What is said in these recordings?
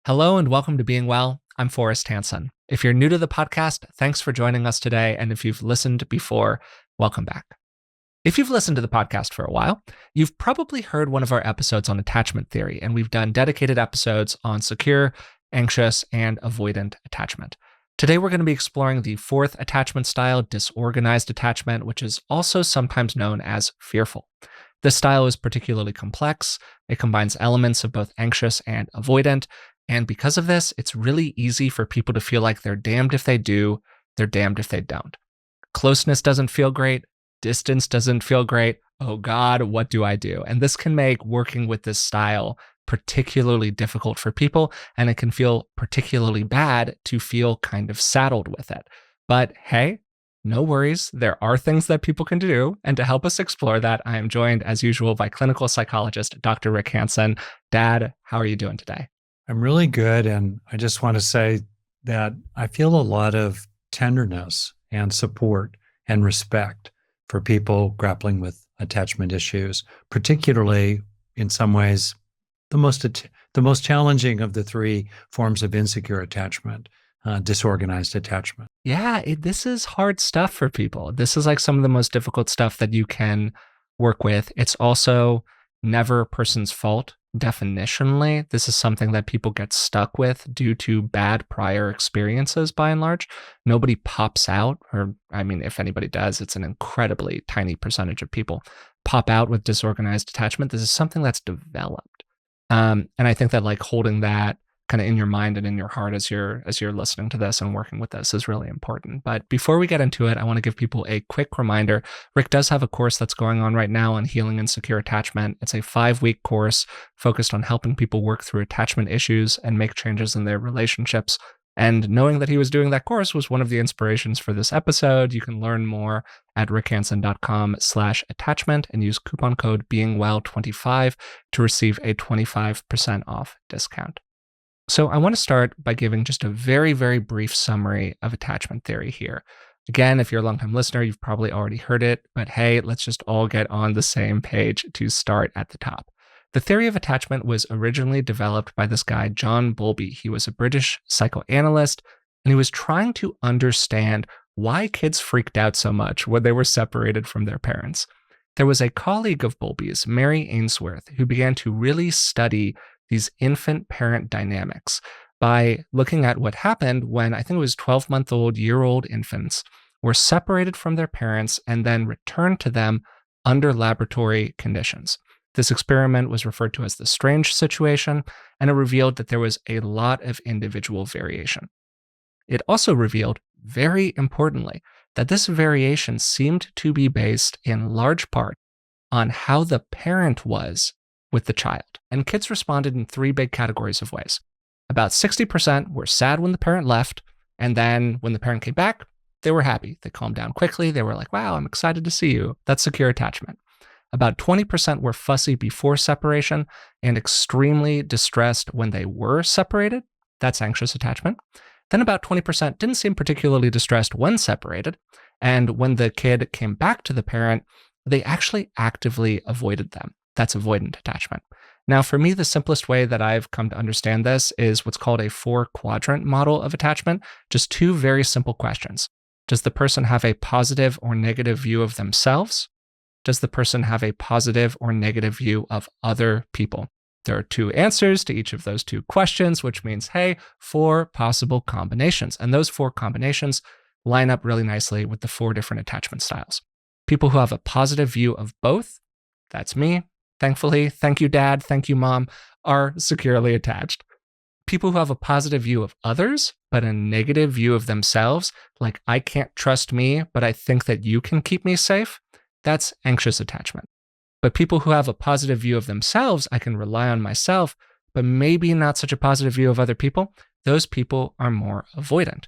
Hello and welcome to Being Well. I'm Forrest Hanson. If you're new to the podcast, thanks for joining us today. And if you've listened before, welcome back. If you've listened to the podcast for a while, you've probably heard one of our episodes on attachment theory, and we've done dedicated episodes on secure, anxious, and avoidant attachment. Today, we're going to be exploring the fourth attachment style, disorganized attachment, which is also sometimes known as fearful. This style is particularly complex. It combines elements of both anxious and avoidant. And because of this, it's really easy for people to feel like they're damned if they do, they're damned if they don't. Closeness doesn't feel great. Distance doesn't feel great. Oh God, what do I do? And this can make working with this style particularly difficult for people, and it can feel particularly bad to feel kind of saddled with it. But hey, no worries. There are things that people can do. And to help us explore that, I am joined as usual by clinical psychologist, Dr. Rick Hanson. Dad, how are you doing today? I'm really good. And I just want to say that I feel a lot of tenderness and support and respect for people grappling with attachment issues, particularly in some ways, the most challenging of the three forms of insecure attachment, disorganized attachment. Yeah, this is hard stuff for people. This is like some of the most difficult stuff that you can work with. It's also never a person's fault. Definitionally, this is something that people get stuck with due to bad prior experiences by and large. Nobody pops out, or I mean, if anybody does, it's an incredibly tiny percentage of people pop out with disorganized attachment. This is something that's developed. And I think that like holding that kind of in your mind and in your heart as you're listening to this and working with this is really important. But before we get into it, I want to give people a quick reminder. Rick does have a course that's going on right now on healing and secure attachment. It's a 5-week course focused on helping people work through attachment issues and make changes in their relationships. And knowing that he was doing that course was one of the inspirations for this episode. You can learn more at rickhanson.com/attachment and use coupon code beingwell25 to receive a 25% off discount. So I want to start by giving just a very, very brief summary of attachment theory here. Again, if you're a longtime listener, you've probably already heard it, but hey, let's just all get on the same page to start at the top. The theory of attachment was originally developed by this guy, John Bowlby. He was a British psychoanalyst, and he was trying to understand why kids freaked out so much when they were separated from their parents. There was a colleague of Bowlby's, Mary Ainsworth, who began to really study these infant-parent dynamics by looking at what happened when I think it was 12-month-old, year-old infants were separated from their parents and then returned to them under laboratory conditions. This experiment was referred to as the strange situation, and it revealed that there was a lot of individual variation. It also revealed, very importantly, that this variation seemed to be based in large part on how the parent was with the child. And kids responded in 3 big categories of ways. About 60% were sad when the parent left, and then when the parent came back, they were happy. They calmed down quickly. They were like, wow, I'm excited to see you. That's secure attachment. About 20% were fussy before separation and extremely distressed when they were separated. That's anxious attachment. Then about 20% didn't seem particularly distressed when separated, and when the kid came back to the parent, they actually actively avoided them. That's avoidant attachment. Now, for me, the simplest way that I've come to understand this is what's called a 4-quadrant model of attachment. Just 2 very simple questions. Does the person have a positive or negative view of themselves? Does the person have a positive or negative view of other people? There are 2 answers to each of those 2 questions, which means, hey, 4 possible combinations. And those 4 combinations line up really nicely with the 4 different attachment styles. People who have a positive view of both, that's me. Thankfully, thank you, Dad, thank you, Mom, are securely attached. People who have a positive view of others, but a negative view of themselves, like I can't trust me, but I think that you can keep me safe, that's anxious attachment. But people who have a positive view of themselves, I can rely on myself, but maybe not such a positive view of other people, those people are more avoidant.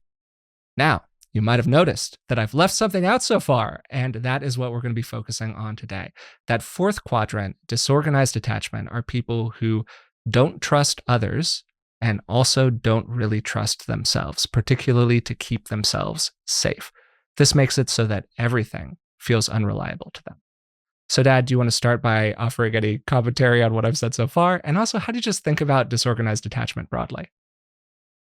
Now, you might have noticed that I've left something out so far, and that is what we're going to be focusing on today. That 4th quadrant, disorganized attachment, are people who don't trust others and also don't really trust themselves, particularly to keep themselves safe. This makes it so that everything feels unreliable to them. So Dad, do you want to start by offering any commentary on what I've said so far? And also, how do you just think about disorganized attachment broadly?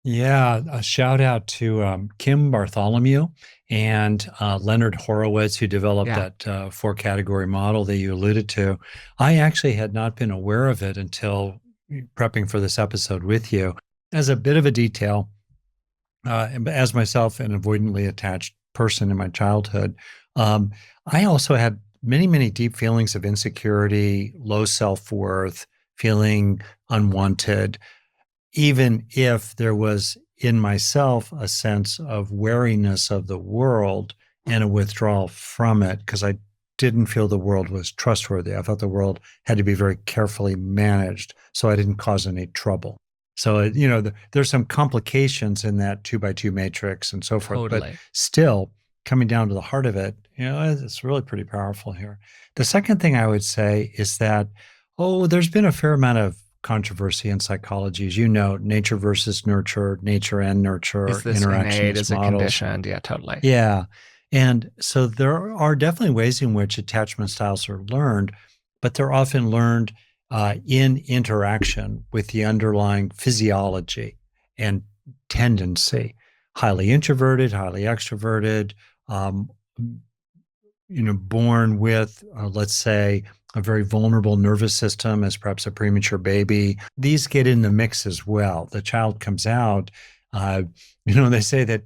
Yeah, a shout out to Kim Bartholomew and Leonard Horowitz, who developed Yeah, that four category model that you alluded to. I actually had not been aware of it until prepping for this episode with you. As a bit of a detail, as myself an avoidantly attached person in my childhood, um, I also had many, many deep feelings of insecurity, low self worth, feeling unwanted, even if there was in myself a sense of wariness of the world and a withdrawal from it, because I didn't feel the world was trustworthy. I thought the world had to be very carefully managed so I didn't cause any trouble. So, there's some complications in that two by two matrix and so forth, but totally. still coming down to the heart of it, it's really pretty powerful here. The second thing I would say is that, there's been a fair amount of controversy in psychology. As you know, nature versus nurture, nature and Is nurture, this innate? interactionist Is it models. conditioned? Yeah, totally. Yeah. And so there are definitely ways in which attachment styles are learned, but they're often learned in interaction with the underlying physiology and tendency. Highly introverted, highly extroverted, um, born with, let's say, a very vulnerable nervous system as perhaps a premature baby. These get in the mix as well. The child comes out. Uh, they say that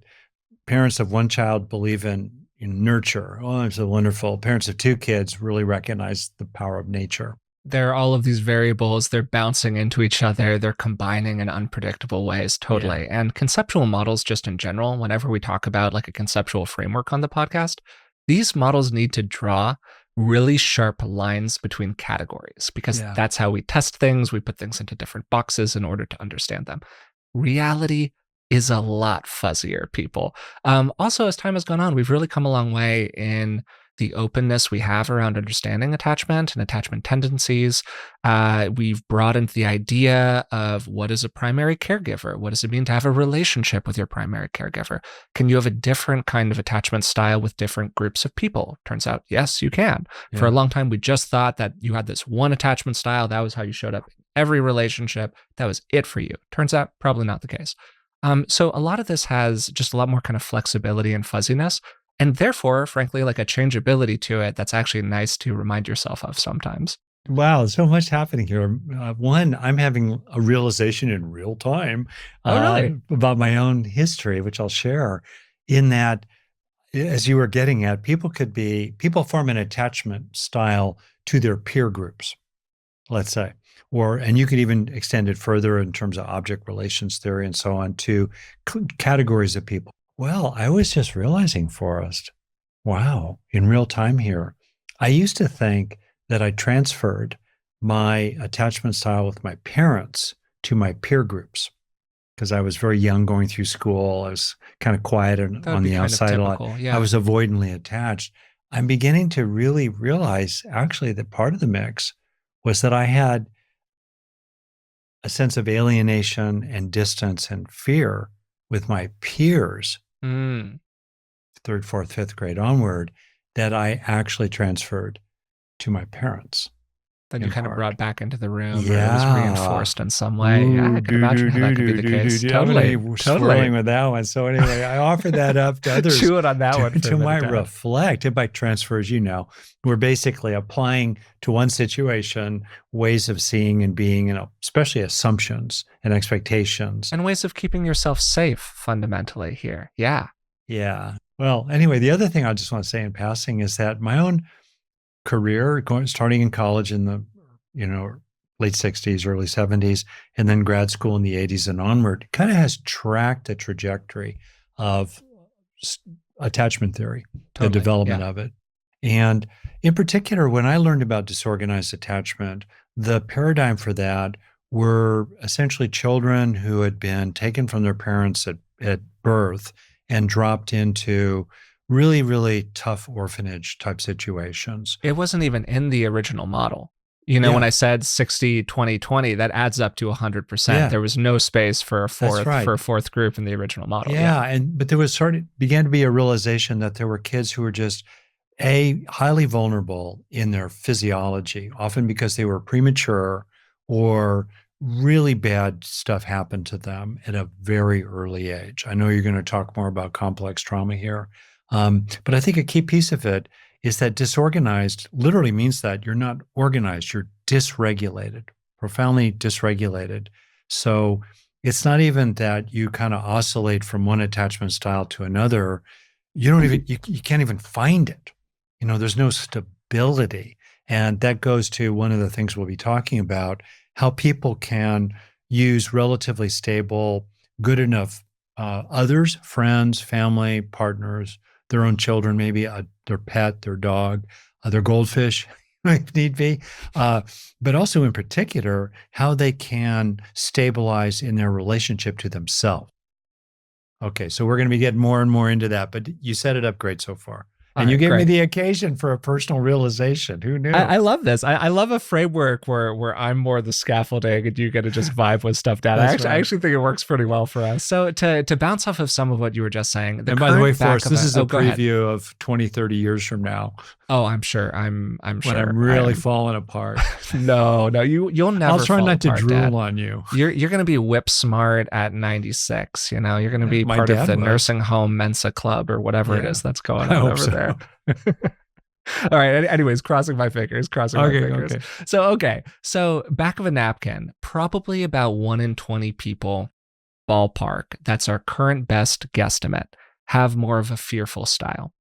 parents of one child believe in nurture. Oh, it's so wonderful. Parents of two kids really recognize the power of nature. There are all of these variables, they're bouncing into each other, they're combining in unpredictable ways, Yeah. totally. And conceptual models, just in general, whenever we talk about like a conceptual framework on the podcast, these models need to draw really sharp lines between categories because Yeah. that's how we test things. We put things into different boxes in order to understand them. Reality is a lot fuzzier, people. Also, as time has gone on, we've really come a long way in the openness we have around understanding attachment and attachment tendencies. We've broadened the idea of what is a primary caregiver? What does it mean to have a relationship with your primary caregiver? Can you have a different kind of attachment style with different groups of people? Turns out, yes, you can. For a Yeah. long time, we just thought that you had this one attachment style. That was how you showed up in every relationship. That was it for you. Turns out, probably not the case. So a lot of this has just a lot more kind of flexibility and fuzziness and therefore, frankly, like a changeability to it that's actually nice to remind yourself of sometimes. Wow, so much happening here. One, I'm having a realization in real time Oh, really? about my own history, which I'll share. In that, as you were getting at, people form an attachment style to their peer groups, let's say. And you could even extend it further in terms of object relations theory and so on to categories of people. Well, I was just realizing, Forrest, wow, in real time here, I used to think that I transferred my attachment style with my parents to my peer groups because I was very young going through school. I was kind of quiet That would on be the kind of outside a lot. typical. I Yeah. was avoidantly attached. I'm beginning to really realize actually that part of the mix was that I had a sense of alienation and distance and fear with my peers, Mm. third, fourth, fifth grade onward, that I actually transferred to my parents Then you in kind of part. brought back into the room or it was Yeah. reinforced in some way. Yeah, Ooh, I can do, do, imagine how that do, could be do, the do, do, case. do. I'm going Totally. to be Totally. swirling with that one. So anyway, I offer that up to others Chew it on that one for to a minute, might Dad. reflect. And by transfer, as you know, we're basically applying to one situation ways of seeing and being, especially assumptions and expectations. And ways of keeping yourself safe fundamentally here. Yeah. Yeah. Well, anyway, the other thing I just want to say in passing is that my own career, starting in college in the, late 60s, early 70s, and then grad school in the 80s and onward, kind of has tracked a trajectory of attachment theory, the Totally. development Yeah. of it. And in particular, when I learned about disorganized attachment, the paradigm for that were essentially children who had been taken from their parents at birth and dropped into really, really tough orphanage type situations. It wasn't even in the original model. When Yeah, I said 60, 20, 20, that adds up to 100%. yeah, There was no space for a that's right. fourth group in the original model. Yeah. Yeah, but there was began to be a realization that there were kids who were just highly vulnerable in their physiology, often because they were premature or really bad stuff happened to them at a very early age. I know you're going to talk more about complex trauma here, but I think a key piece of it is that disorganized literally means that you're not organized, you're dysregulated, profoundly dysregulated. So it's not even that you kind of oscillate from one attachment style to another. You don't even, you can't even find it. There's no stability. And that goes to one of the things we'll be talking about, how people can use relatively stable, good enough others, friends, family, partners, their own children, maybe their pet, their dog, their goldfish, if need be, but also in particular, how they can stabilize in their relationship to themselves. Okay, so we're going to be getting more and more into that, but you set it up great so far. And you gave me the occasion for a personal realization. Who knew? I love this. I love a framework where I'm more the scaffolding and you get to just vibe with stuff down. I actually think it works pretty well for us. So to bounce off of some of what you were just saying. And by the way, Forrest, this is a preview of 20, 30 years from now. Oh, I'm sure. I'm sure. When I'm really falling apart. No, you'll never. I'll try not to apart, drool Dad. on you. You're going to be whip smart at 96. You're going to be part of the nursing home Mensa club or whatever it is that's going on over there. All right. Anyways, crossing my fingers. Okay. So back of a napkin, probably about 1 in 20 people, ballpark. That's our current best guesstimate. Have more of a fearful style.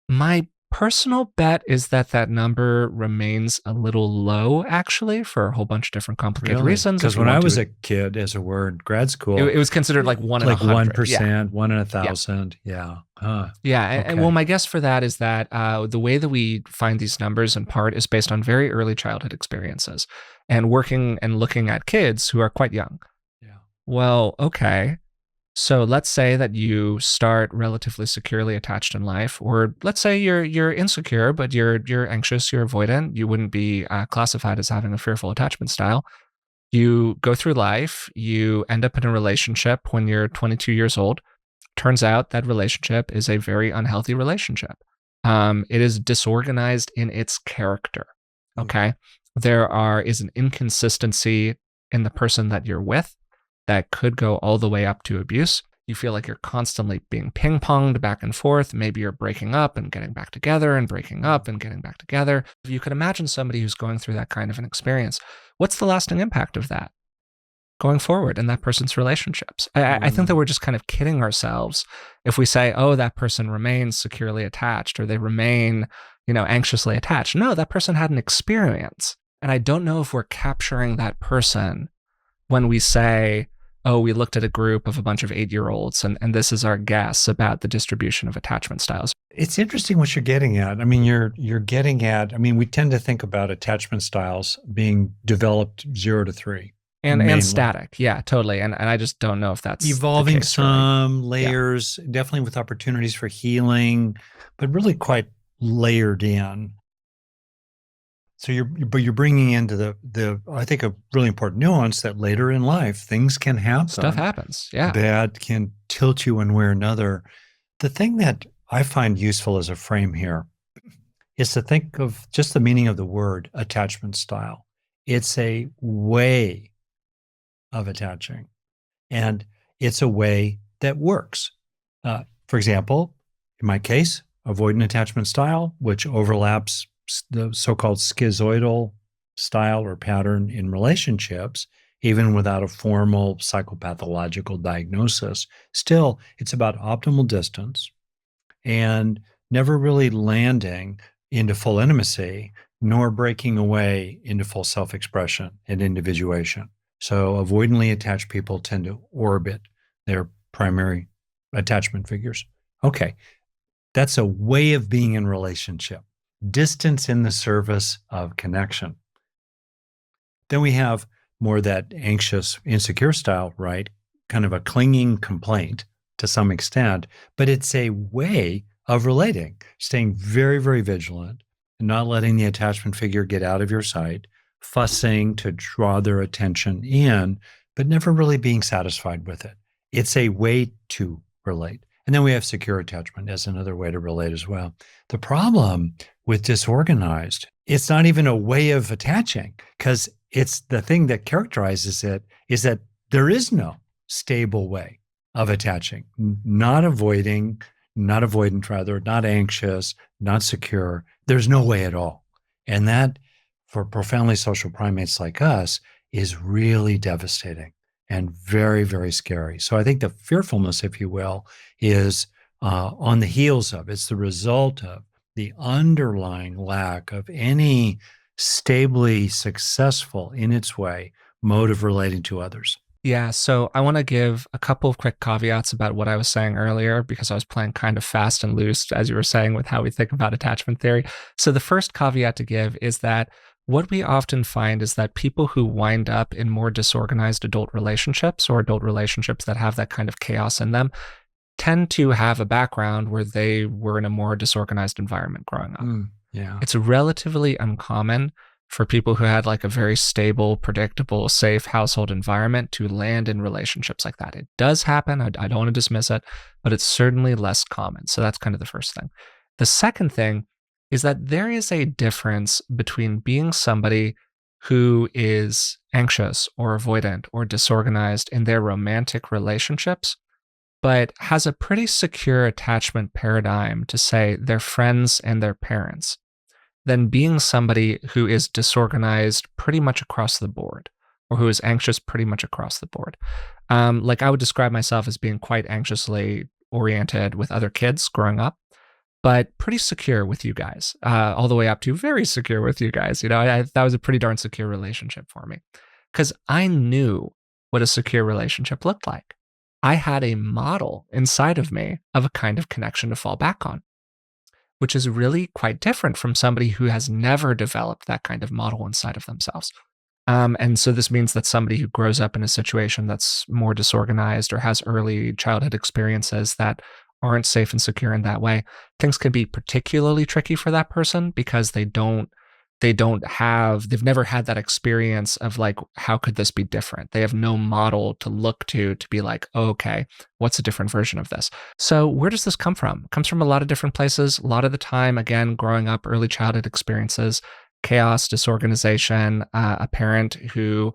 My personal bet is that number remains a little low, actually, for a whole bunch of different complicated reasons. Because when I was a kid, as a word, grad school, it was considered like 1 in 100. 1%, 1 in 1,000. Yeah. And well, my guess for that is that the way that we find these numbers in part is based on very early childhood experiences and working and looking at kids who are quite young. Yeah. Well, okay. So let's say that you start relatively securely attached in life, or let's say you're insecure, but you're anxious, you're avoidant. You wouldn't be classified as having a fearful attachment style. You go through life, you end up in a relationship when you're 22 years old. Turns out that relationship is a very unhealthy relationship. It is disorganized in its character. Okay. There is an inconsistency in the person that you're with that could go all the way up to abuse. You feel like you're constantly being ping-ponged back and forth. Maybe you're breaking up and getting back together and breaking up and getting back together. If you could imagine somebody who's going through that kind of an experience, what's the lasting impact of that going forward in that person's relationships? I think that we're just kind of kidding ourselves if we say, oh, that person remains securely attached or they remain, anxiously attached. No, that person had an experience. And I don't know if we're capturing that person when we say, oh, we looked at a group of a bunch of 8-year-olds and this is our guess about the distribution of attachment styles. It's interesting what you're getting at. I mean, you're getting at, we tend to think about attachment styles being developed 0 to 3. And static. Yeah, totally. And I just don't know if that's evolving the case, some layers, definitely with opportunities for healing, but really quite layered in. So you're bringing into the I think a really important nuance that later in life things can happen. Stuff happens. Yeah. That can tilt you one way or another. The thing that I find useful as a frame here is to think of just the meaning of the word attachment style. It's a way of attaching, and it's a way that works. For example, in my case, avoidant attachment style, which overlaps the so-called schizoidal style or pattern in relationships, even without a formal psychopathological diagnosis. Still, it's about optimal distance and never really landing into full intimacy, nor breaking away into full self-expression and individuation. So avoidantly attached people tend to orbit their primary attachment figures. Okay, that's a way of being in relationship. Distance in the service of connection. Then we have more that anxious, insecure style, right? Kind of a clinging complaint to some extent, but it's a way of relating, staying very, very vigilant and not letting the attachment figure get out of your sight, fussing to draw their attention in, but never really being satisfied with it. It's a way to relate. And then we have secure attachment as another way to relate as well. The problem with disorganized, it's not even a way of attaching because it's the thing that characterizes it is that there is no stable way of attaching, not avoiding, not avoidant rather, not anxious, not secure. There's no way at all. And that for profoundly social primates like us is really devastating and very, very scary. So I think the fearfulness, if you will, is on the heels of, it's the result of the underlying lack of any stably successful in its way mode of relating to others. Yeah, so I want to give a couple of quick caveats about what I was saying earlier because I was playing kind of fast and loose, as you were saying, with how we think about attachment theory. So the first caveat to give is that what we often find is that people who wind up in more disorganized adult relationships or adult relationships that have that kind of chaos in them tend to have a background where they were in a more disorganized environment growing up. Yeah. It's relatively uncommon for people who had like a very stable, predictable, safe household environment to land in relationships like that. It does happen. I don't want to dismiss it, but it's certainly less common. So that's kind of the first thing. The second thing is that there is a difference between being somebody who is anxious or avoidant or disorganized in their romantic relationships, but has a pretty secure attachment paradigm to, say, their friends and their parents, than being somebody who is disorganized pretty much across the board or who is anxious pretty much across the board. Like I would describe myself as being quite anxiously oriented with other kids growing up, but pretty secure with you guys, all the way up to very secure with you guys. You know, that was a pretty darn secure relationship for me because I knew what a secure relationship looked like. I had a model inside of me of a kind of connection to fall back on, which is really quite different from somebody who has never developed that kind of model inside of themselves. And so this means that somebody who grows up in a situation that's more disorganized or has early childhood experiences that aren't safe and secure in that way, things can be particularly tricky for that person because they've never had that experience of like, how could this be different? They have no model to look to be like, oh, okay, what's a different version of this? So where does this come from? It comes from a lot of different places. A lot of the time, again, growing up, early childhood experiences, chaos, disorganization, a parent who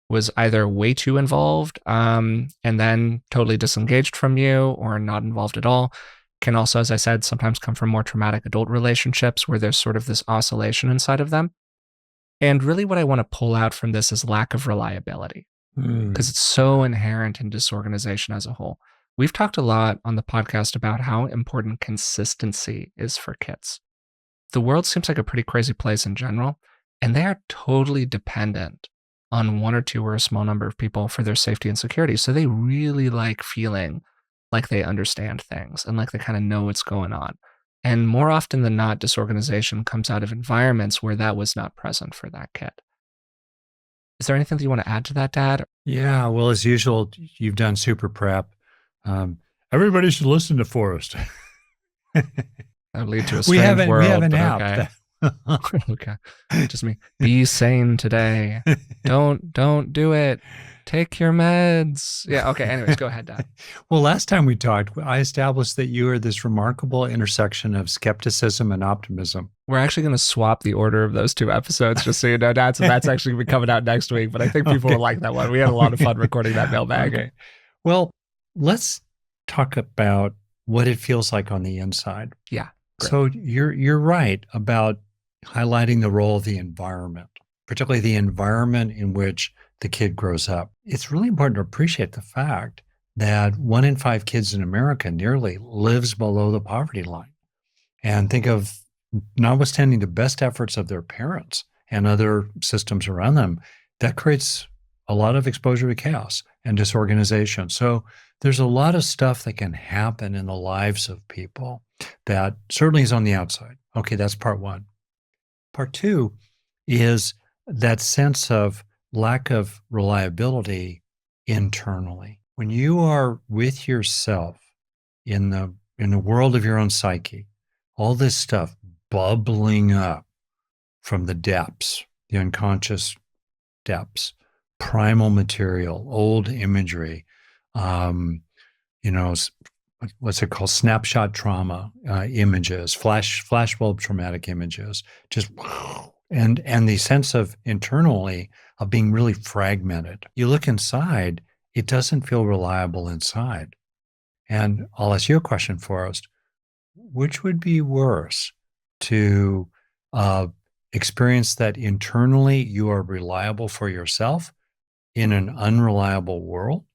was either way too involved and then totally disengaged from you or not involved at all. Can also, as I said, sometimes come from more traumatic adult relationships where there's sort of this oscillation inside of them. And really what I want to pull out from this is lack of reliability because it's so inherent in disorganization as a whole. We've talked a lot on the podcast about how important consistency is for kids. The world seems like a pretty crazy place in general, and they are totally dependent on one or two or a small number of people for their safety and security. So they really like feeling like they understand things and like they kind of know what's going on. And more often than not, disorganization comes out of environments where that was not present for that kid. Is there anything that you want to add to that, Dad? Yeah, well, as usual, you've done super prep. Everybody should listen to Forrest. That would lead to a we strange have world. an but app. okay. Okay. Just me. Be sane today. Don't do it. Take your meds. Yeah. Okay. Anyways, go ahead, Dad. Well, last time we talked, I established that you are this remarkable intersection of skepticism and optimism. We're actually going to swap the order of those two episodes, just so you know, Dad. So that's actually going to be coming out next week. But I think people will like that one. We had a lot of fun recording that mailbag. Okay. Well, let's talk about what it feels like on the inside. Yeah. Great. So you're right about highlighting the role of the environment, particularly the environment in which the kid grows up. It's really important to appreciate the fact that 1 in 5 kids in America nearly lives below the poverty line. And think of, notwithstanding the best efforts of their parents and other systems around them, that creates a lot of exposure to chaos and disorganization. So there's a lot of stuff that can happen in the lives of people that certainly is on the outside. Okay, that's part one. Part two is that sense of lack of reliability internally. When you are with yourself in the world of your own psyche, all this stuff bubbling up from the depths, the unconscious depths, primal material, old imagery, what's it called? Snapshot trauma images, flashbulb traumatic images, just And the sense of internally of being really fragmented. You look inside, it doesn't feel reliable inside. And I'll ask you a question, Forrest. Which would be worse to uh, experience that internally you are reliable for yourself in an unreliable world,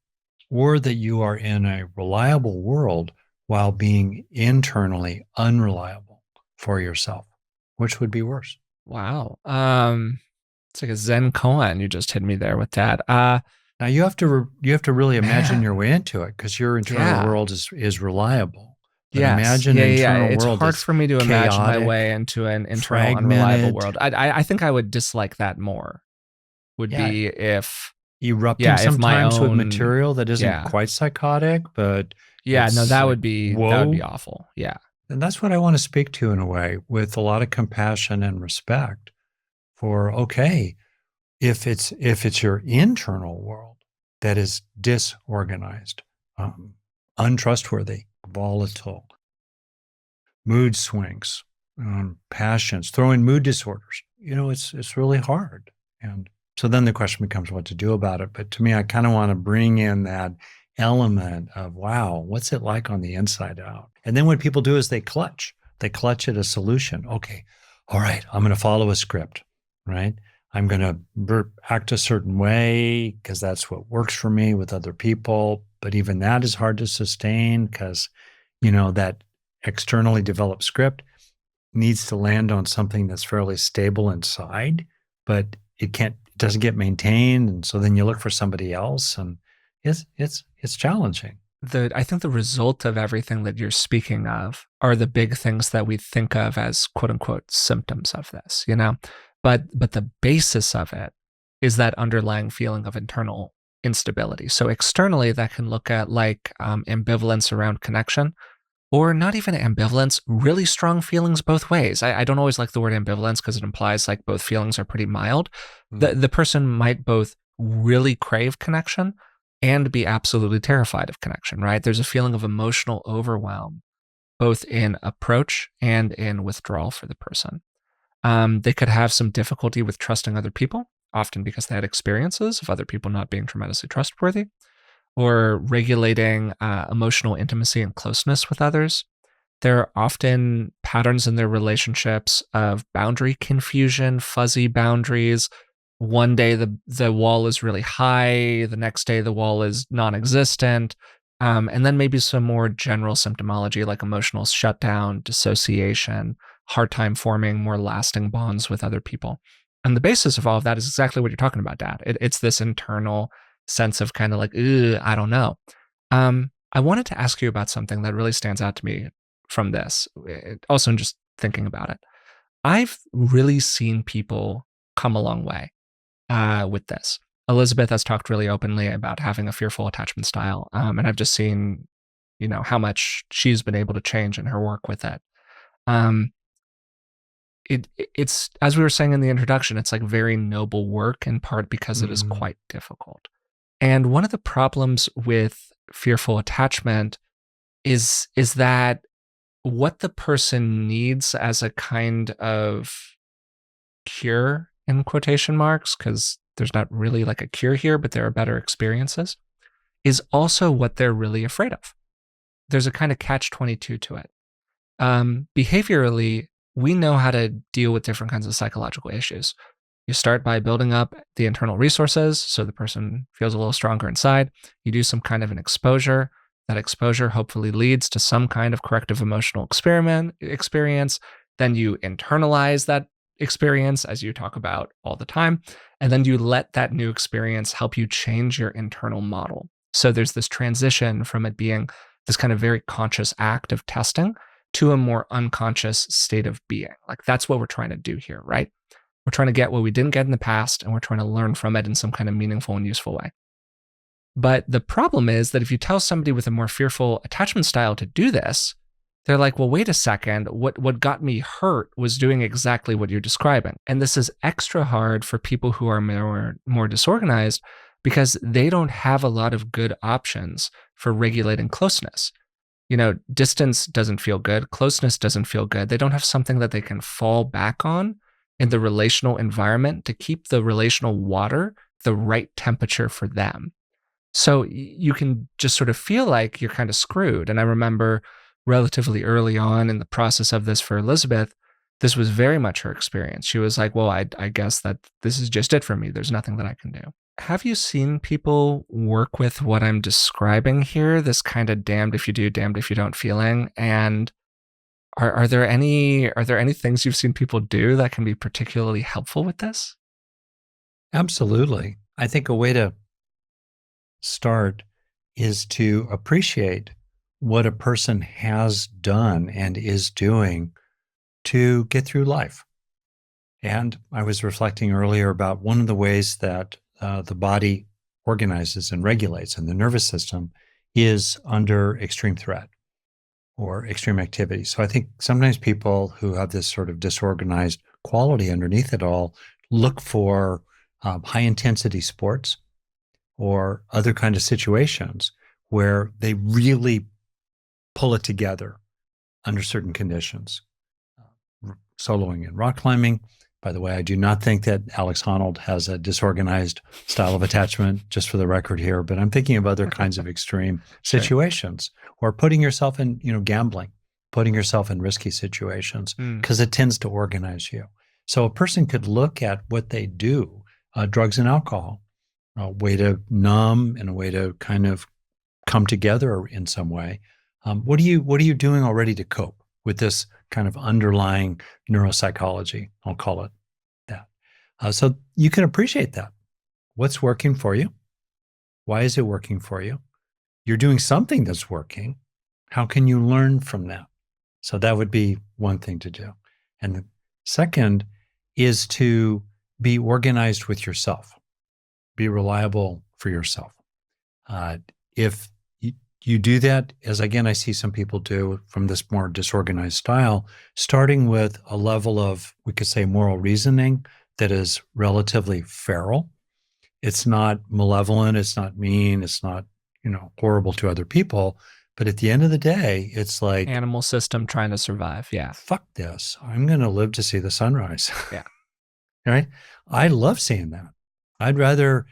or that you are in a reliable world while being internally unreliable for yourself? Which would be worse? Wow. It's like a Zen koan. You just hit me there with that. Now you have to really imagine your Man, way into it because your internal yeah. world is reliable. But Yes. imagine Yeah, an yeah, yeah. internal It's world hard that's for me to imagine my chaotic, way into an internal, unreliable fragmented, world. I think I would dislike that more. Would yeah, be if, erupting yeah, if my sometimes with own, material that isn't yeah, quite psychotic, but yeah. No, it's like, that would be whoa. awful. Yeah. And that's what I want to speak to in a way with a lot of compassion and respect for, okay, if it's your internal world that is disorganized, untrustworthy, volatile, mood swings, passions, throw in mood disorders. It's really hard. And so then the question becomes what to do about it. But to me, I kind of want to bring in that element of, wow, what's it like on the inside out? And then what people do is they clutch. They clutch at a solution. Okay, all right, I'm going to follow a script, right? I'm going to act a certain way because that's what works for me with other people. But even that is hard to sustain because, that externally developed script needs to land on something that's fairly stable inside, but it doesn't get maintained. And so then you look for somebody else and it's challenging. I think the result of everything that you're speaking of are the big things that we think of as quote unquote symptoms of this, you know? But the basis of it is that underlying feeling of internal instability. So externally, that can look at like ambivalence around connection, or not even ambivalence, really strong feelings both ways. I don't always like the word ambivalence because it implies like both feelings are pretty mild. The person might both really crave connection and be absolutely terrified of connection, right? There's a feeling of emotional overwhelm, both in approach and in withdrawal for the person. They could have some difficulty with trusting other people, often because they had experiences of other people not being tremendously trustworthy, or regulating emotional intimacy and closeness with others. There are often patterns in their relationships of boundary confusion, fuzzy boundaries. One day the wall is really high, the next day the wall is non existent. And then maybe some more general symptomology like emotional shutdown, dissociation, hard time forming more lasting bonds with other people. And the basis of all of that is exactly what you're talking about, Dad. It's this internal sense of kind of like, I don't know. I wanted to ask you about something that really stands out to me from this, also in just thinking about it. I've really seen people come a long way with this. Elizabeth has talked really openly about having a fearful attachment style, and I've just seen, how much she's been able to change in her work with it. Um, it's as we were saying in the introduction, it's like very noble work in part because it is Mm, quite difficult. And one of the problems with fearful attachment is that what the person needs as a kind of cure in quotation marks, because there's not really like a cure here, but there are better experiences, is also what they're really afraid of. There's a kind of catch 22 to it. Behaviorally, we know how to deal with different kinds of psychological issues. You start by building up the internal resources so the person feels a little stronger inside. You do some kind of an exposure. That exposure hopefully leads to some kind of corrective emotional experience. Then you internalize that experience as you talk about all the time. And then you let that new experience help you change your internal model. So there's this transition from it being this kind of very conscious act of testing to a more unconscious state of being. Like that's what we're trying to do here, right? We're trying to get what we didn't get in the past, and we're trying to learn from it in some kind of meaningful and useful way. But the problem is that if you tell somebody with a more fearful attachment style to do this, they're like, well, wait a second. What got me hurt was doing exactly what you're describing. And this is extra hard for people who are more disorganized because they don't have a lot of good options for regulating closeness. Distance doesn't feel good. Closeness doesn't feel good. They don't have something that they can fall back on in the relational environment to keep the relational water the right temperature for them. So you can just sort of feel like you're kind of screwed. And I remember relatively early on in the process of this for Elizabeth, this was very much her experience. She was like, well, I guess that this is just it for me. There's nothing that I can do. Have you seen people work with what I'm describing here? This kind of damned if you do, damned if you don't feeling. And are there any things you've seen people do that can be particularly helpful with this? Absolutely. I think a way to start is to appreciate what a person has done and is doing to get through life. And I was reflecting earlier about one of the ways that the body organizes and regulates, and the nervous system is under extreme threat or extreme activity. So I think sometimes people who have this sort of disorganized quality underneath it all look for high intensity sports or other kind of situations where they really pull it together under certain conditions. Soloing and rock climbing. By the way, I do not think that Alex Honnold has a disorganized style of attachment, just for the record here, but I'm thinking of other kinds of extreme situations, or putting yourself in, gambling, putting yourself in risky situations, because it tends to organize you. So a person could look at what they do, drugs and alcohol, a way to numb and a way to kind of come together in some way. What are you doing already to cope with this kind of underlying neuropsychology? I'll call it that. So you can appreciate that. What's working for you? Why is it working for you? You're doing something that's working. How can you learn from that? So that would be one thing to do. And the second is to be organized with yourself. Be reliable for yourself. If you do that, as again, I see some people do from this more disorganized style, starting with a level of, we could say, moral reasoning that is relatively feral. It's not malevolent. It's not mean. It's not, horrible to other people. But at the end of the day, it's like animal system trying to survive. Yeah. Fuck this. I'm going to live to see the sunrise. Yeah. Right. I love seeing that. I'd rather,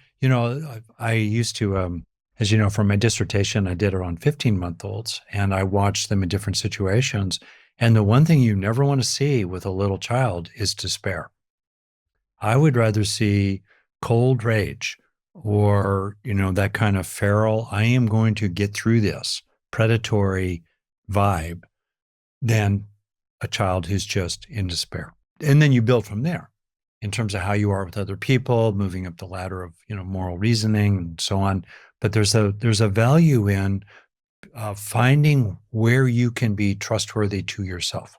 I used to, as you know, for my dissertation, I did around 15-month-olds, and I watched them in different situations. And the one thing you never want to see with a little child is despair. I would rather see cold rage or, that kind of feral, I am going to get through this predatory vibe than a child who's just in despair. And then you build from there in terms of how you are with other people, moving up the ladder of, moral reasoning and so on. But there's a value in finding where you can be trustworthy to yourself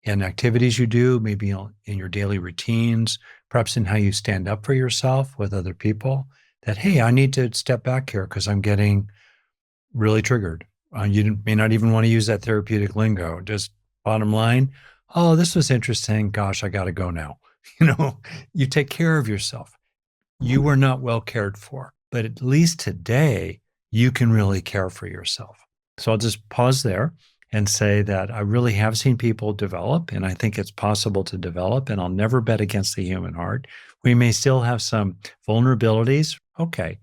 in activities you do, maybe in your daily routines, perhaps in how you stand up for yourself with other people, that, hey, I need to step back here because I'm getting really triggered. You may not even want to use that therapeutic lingo. Just bottom line, oh, this was interesting. Gosh, I got to go now. You take care of yourself. You were not well cared for, but at least today you can really care for yourself. So I'll just pause there and say that I really have seen people develop, and I think it's possible to develop, and I'll never bet against the human heart. We may still have some vulnerabilities. Okay.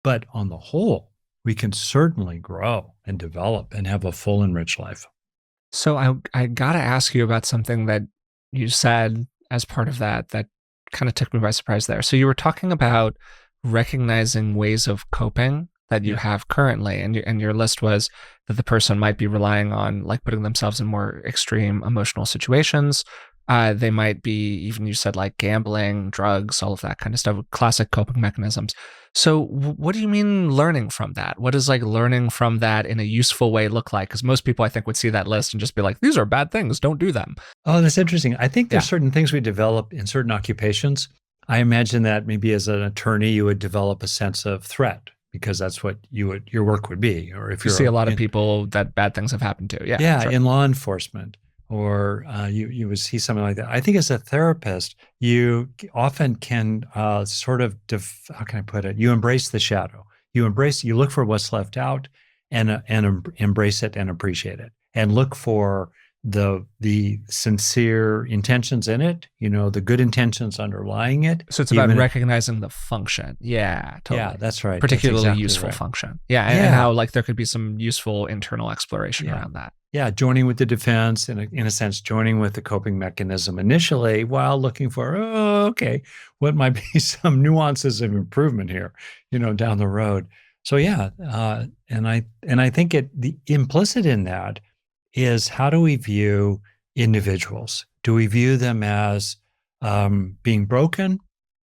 But on the whole, we can certainly grow and develop and have a full and rich life. So I got to ask you about something that you said as part of that kind of took me by surprise there. So you were talking about recognizing ways of coping that you have currently, and your list was that the person might be relying on, like, putting themselves in more extreme emotional situations. They might be, even you said, like gambling, drugs, all of that kind of stuff, classic coping mechanisms. So what do you mean learning from that? What does, like, learning from that in a useful way look like? Because most people, I think, would see that list and just be like, these are bad things, don't do them. Oh, that's interesting. I think there's certain things we develop in certain occupations. I imagine that maybe as an attorney, you would develop a sense of threat because that's what your work would be. Or if you see a lot of people that bad things have happened to. Yeah. Yeah. Sure. In law enforcement, or you would see something like that. I think as a therapist, you often can sort of, how can I put it? You embrace the shadow. You look for what's left out and embrace it and appreciate it, and look for the sincere intentions in it, the good intentions underlying it. So it's about recognizing the function. Yeah, totally. Yeah, that's right. Particularly That's exactly useful right. function. Yeah, and how like there could be some useful internal exploration Yeah. around that. Yeah, joining with the defense, in a sense, joining with the coping mechanism initially, while looking for, okay, what might be some nuances of improvement here, down the road. So yeah, and I think the implicit in that is, how do we view individuals? Do we view them as being broken,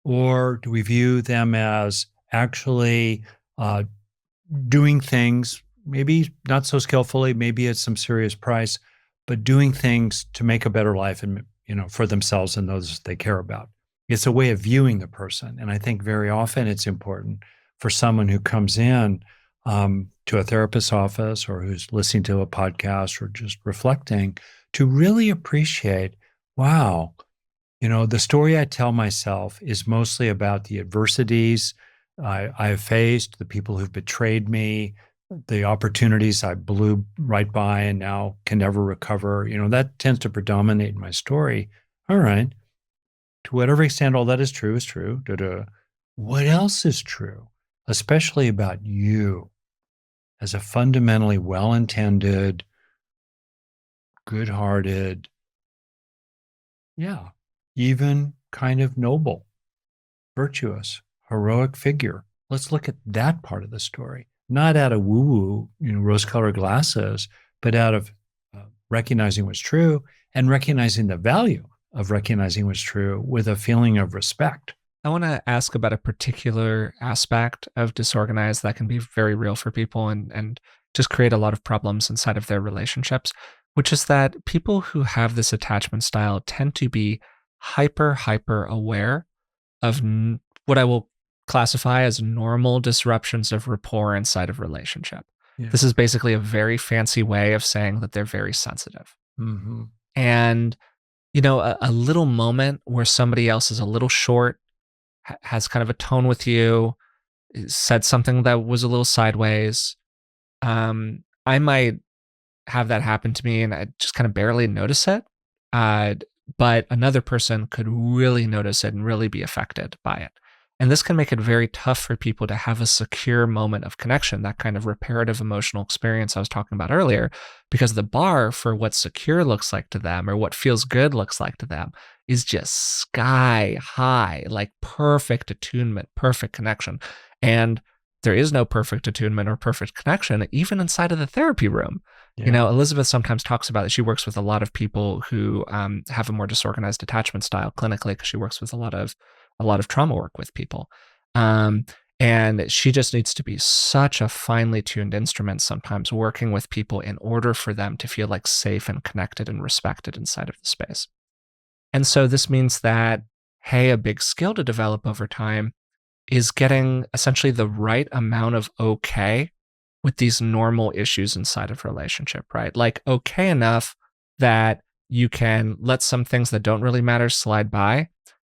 or do we view them as actually doing things, maybe not so skillfully, maybe at some serious price, but doing things to make a better life and for themselves and those they care about? It's a way of viewing the person, and I think very often it's important for someone who comes in to a therapist's office, or who's listening to a podcast, or just reflecting, to really appreciate, wow, the story I tell myself is mostly about the adversities I have faced, the people who've betrayed me, the opportunities I blew right by and now can never recover. That tends to predominate in my story. All right. To whatever extent all that is true is true. What else is true, especially about you as a fundamentally well-intended, good-hearted, yeah, even kind of noble, virtuous, heroic figure? Let's look at that part of the story, not out of woo-woo, rose-colored glasses, but out of recognizing what's true and recognizing the value of recognizing what's true with a feeling of respect. I want to ask about a particular aspect of disorganized that can be very real for people and just create a lot of problems inside of their relationships, which is that people who have this attachment style tend to be hyper aware of what I will classify as normal disruptions of rapport inside of relationship. Yeah. This is basically a very fancy way of saying that they're very sensitive. Mm-hmm. And, a little moment where somebody else is a little short, has kind of a tone with you, said something that was a little sideways. I might have that happen to me and I just kind of barely notice it. But another person could really notice it and really be affected by it. And this can make it very tough for people to have a secure moment of connection, that kind of reparative emotional experience I was talking about earlier, because the bar for what secure looks like to them, or what feels good looks like to them, is just sky high, like perfect attunement, perfect connection. And there is no perfect attunement or perfect connection, even inside of the therapy room. Yeah. Elizabeth sometimes talks about it. She works with a lot of people who have a more disorganized attachment style clinically, because she works with a lot of trauma work with people. And she just needs to be such a finely tuned instrument sometimes, working with people in order for them to feel like safe and connected and respected inside of the space. And so this means that, hey, a big skill to develop over time is getting essentially the right amount of okay with these normal issues inside of a relationship, right? Like okay enough that you can let some things that don't really matter slide by,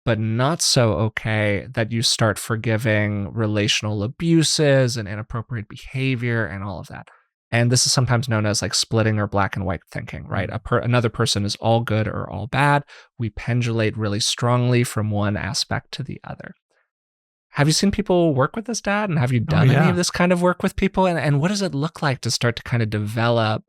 but not so okay that you start forgiving relational abuses and inappropriate behavior and all of that. And this is sometimes known as like splitting or black and white thinking, right? Another person is all good or all bad. We pendulate really strongly from one aspect to the other. Have you seen people work with this, Dad? And have you done any of this kind of work with people? And what does it look like to start to kind of develop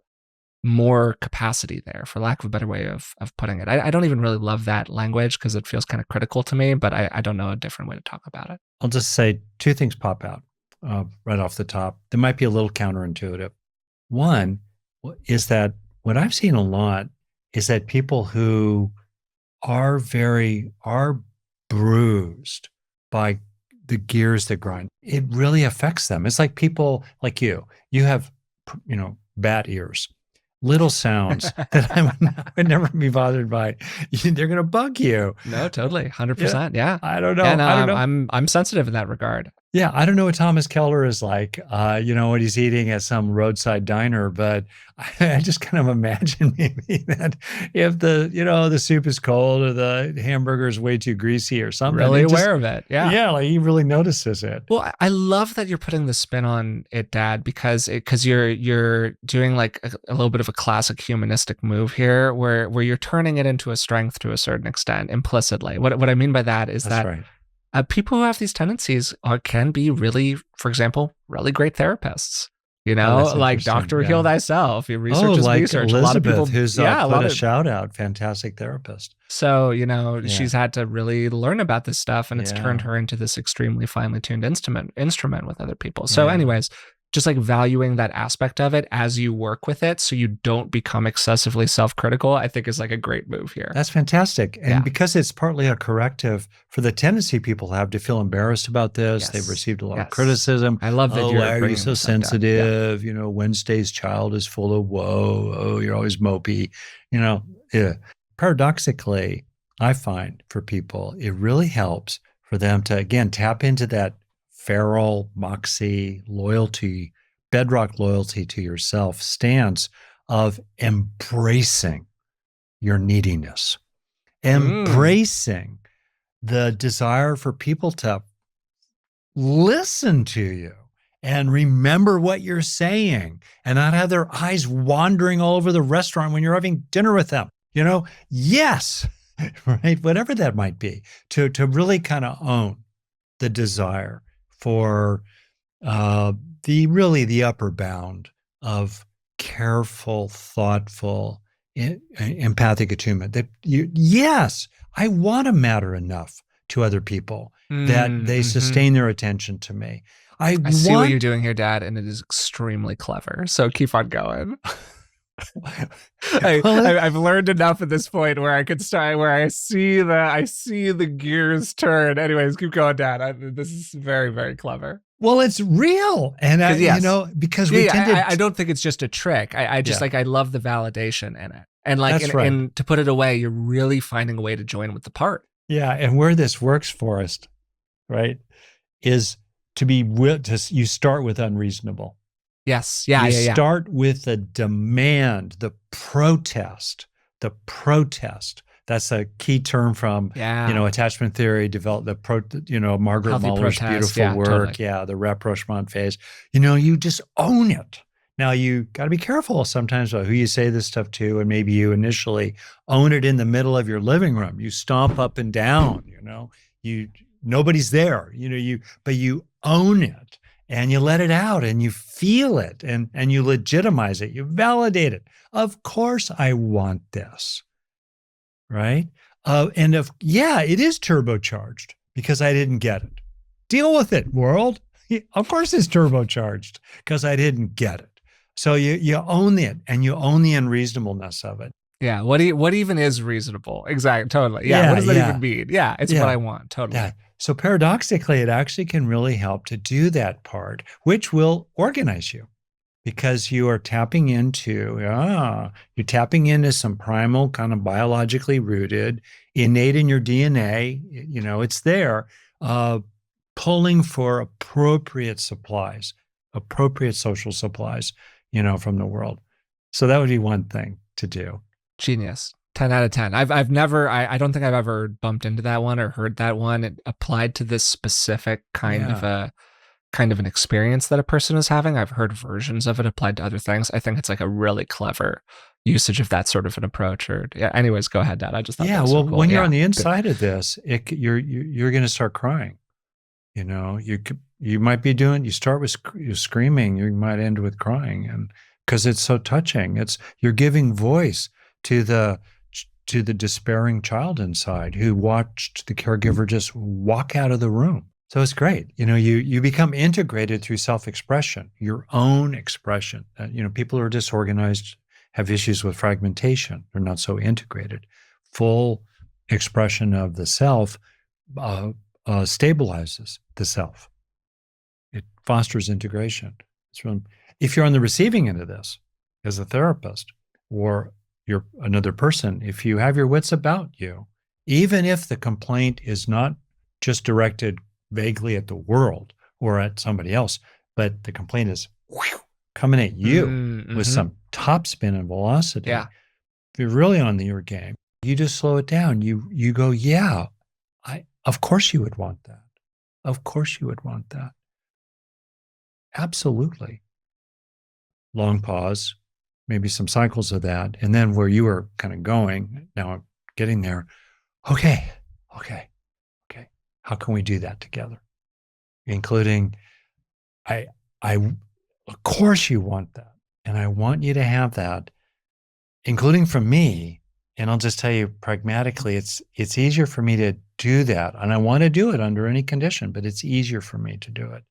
more capacity there, for lack of a better way of putting it? I don't even really love that language because it feels kind of critical to me, but I don't know a different way to talk about it. I'll just say two things pop out right off the top. They might be a little counterintuitive. One is that what I've seen a lot is that people who are bruised by the gears that grind, it really affects them. It's like people like you have, bat ears. Little sounds that I would never be bothered by. They're going to bug you. No, totally. 100%. Yeah. I don't know. Yeah, no, I don't know. I'm sensitive in that regard. Yeah, I don't know what Thomas Keller is like, what he's eating at some roadside diner, but I just kind of imagine maybe that if the soup is cold or the hamburger is way too greasy or something, Really it just, aware of it. Yeah. yeah, like he really notices it. Well, I love that you're putting the spin on it, Dad, because you're doing like a little bit of a classic humanistic move here, where you're turning it into a strength to a certain extent implicitly. What I mean by that is That's that right. people who have these tendencies can be really, for example, really great therapists. Oh, that's Like interesting. Doctor Heal Yeah. Thyself. Oh, Research is like research. A lot of Elizabeth, people, who's yeah, a put lot a of. shout out, fantastic therapist. So, Yeah. she's had to really learn about this stuff, and it's turned Yeah. her into this extremely finely tuned instrument with other people. So, Yeah. anyways, just like valuing that aspect of it as you work with it so you don't become excessively self-critical, I think is like a great move here. That's fantastic. And Yeah. because it's partly a corrective for the tendency people have to feel embarrassed about this, they've Yes. received a lot of Yes. criticism. I love that Oh, you're why are you bringing so this up, Dad. Yeah. sensitive? Wednesday's child is full of woe. Oh, you're always mopey. Yeah. Paradoxically, I find for people, it really helps for them to, again, tap into that feral, moxie, loyalty, bedrock loyalty to yourself stance of embracing your neediness, embracing the desire for people to listen to you and remember what you're saying and not have their eyes wandering all over the restaurant when you're having dinner with them. Yes, right? Whatever that might be, to really kind of own the desire for the upper bound of careful, thoughtful, empathic attunement. That yes, I want to matter enough to other people that they sustain their attention to me. I see what you're doing here, Dad, and it is extremely clever. So keep on going. I've learned enough at this point where I could start, where I see the gears turn. Anyways, keep going, Dad. This is very, very clever. Well, it's real, and because we tended. I don't think it's just a trick. I just I love the validation in it, and and to put it away, you're really finding a way to join with the part. Yeah, and where this works, Forrest, right, is to be you start with unreasonable. Yes. Yeah. You start with the demand, the protest. That's a key term from, attachment theory, developed Margaret Healthy Muller's protest. beautiful work. Totally. Yeah. The Repression phase. You just own it. Now you got to be careful sometimes about who you say this stuff to. And maybe you initially own it in the middle of your living room. You stomp up and down, nobody's there, but you own it. And you let it out and you feel it and you legitimize it. You validate it. Of course, I want this. Right? It is turbocharged because I didn't get it. Deal with it, world. Of course, it's turbocharged because I didn't get it. So you own it and you own the unreasonableness of it. Yeah. What even is reasonable? Exactly. Totally. Yeah. What does that even mean? Yeah. It's what I want. Totally. Yeah. So paradoxically, it actually can really help to do that part, which will organize you because you are tapping into some primal, kind of biologically rooted, innate in your DNA. It's there, pulling for appropriate supplies, appropriate social supplies, from the world. So that would be one thing to do. Genius. 10 out of 10. I've never, I don't think I've ever bumped into that one or heard that one. It applied to this specific kind of an experience that a person is having. I've heard versions of it applied to other things. I think it's like a really clever usage of that sort of an approach. Anyways, go ahead, Dad. I just thought that was so cool. When you're on the inside of this, you're going to start crying. You might be you start with screaming, you might end with crying, and because it's so touching. You're giving voice to the despairing child inside who watched the caregiver just walk out of the room. So it's great. You become integrated through self-expression, your own expression. People who are disorganized have issues with fragmentation. They're not so integrated. Full expression of the self stabilizes the self. It fosters integration. If you're on the receiving end of this as a therapist or you're another person, if you have your wits about you, even if the complaint is not just directed vaguely at the world or at somebody else, but the complaint is coming at you with Mm-hmm. some topspin and velocity. Yeah. If you're really on your game, you just slow it down. You go, yeah, of course you would want that. Of course you would want that. Absolutely. Long pause, maybe some cycles of that. And then where you were kind of going, now I'm getting there. Okay, okay, okay. How can we do that together? Including, I, of course you want that. And I want you to have that, including from me. And I'll just tell you pragmatically, it's easier for me to do that. And I want to do it under any condition, but it's easier for me to do it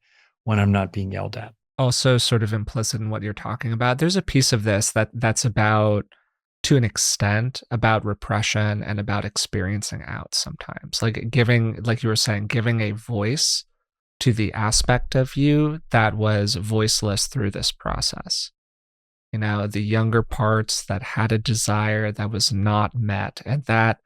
when I'm not being yelled at. Also sort of implicit in what you're talking about, there's a piece of this that's about, to an extent, about repression and about experiencing out sometimes. Like giving, like you were saying, giving a voice to the aspect of you that was voiceless through this process. You know, the younger parts that had a desire that was not met. And that,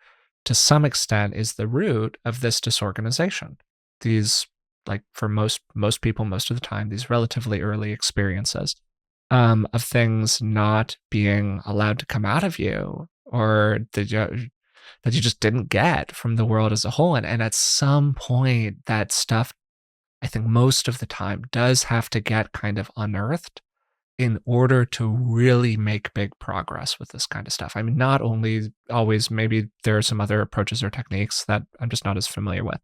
to some extent, is the root of this disorganization. These, like for most people, most of the time, these relatively early experiences of things not being allowed to come out of you, or that you just didn't get from the world as a whole. And at some point, that stuff, I think most of the time, does have to get kind of unearthed in order to really make big progress with this kind of stuff. I mean, not only always, maybe there are some other approaches or techniques that I'm just not as familiar with.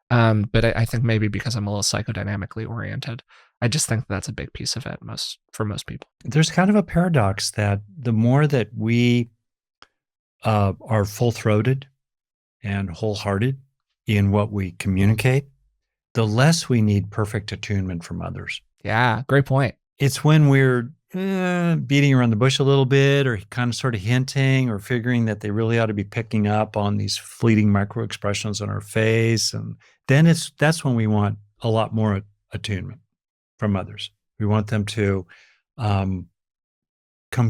But I think maybe because I'm a little psychodynamically oriented, I just think that's a big piece of it for most people. There's kind of a paradox that the more that we are full-throated and wholehearted in what we communicate, the less we need perfect attunement from others. Yeah, great point. It's when we're beating around the bush a little bit, or kind of sort of hinting or figuring that they really ought to be picking up on these fleeting micro expressions on our face. And then that's when we want a lot more attunement from others. We want them to come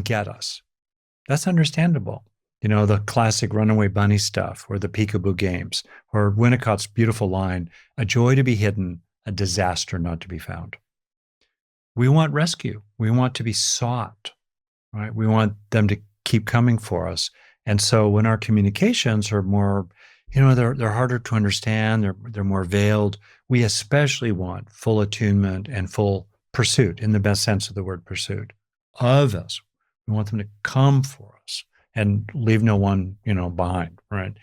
get us. That's understandable. You know, the classic runaway bunny stuff, or the peekaboo games, or Winnicott's beautiful line, a joy to be hidden, a disaster not to be found. We want rescue. We want to be sought, right? We want them to keep coming for us. And so when our communications are more, you know, they're harder to understand, they're more veiled, we especially want full attunement and full pursuit, in the best sense of the word pursuit, of us. We want them to come for us and leave no one, you know, behind, right?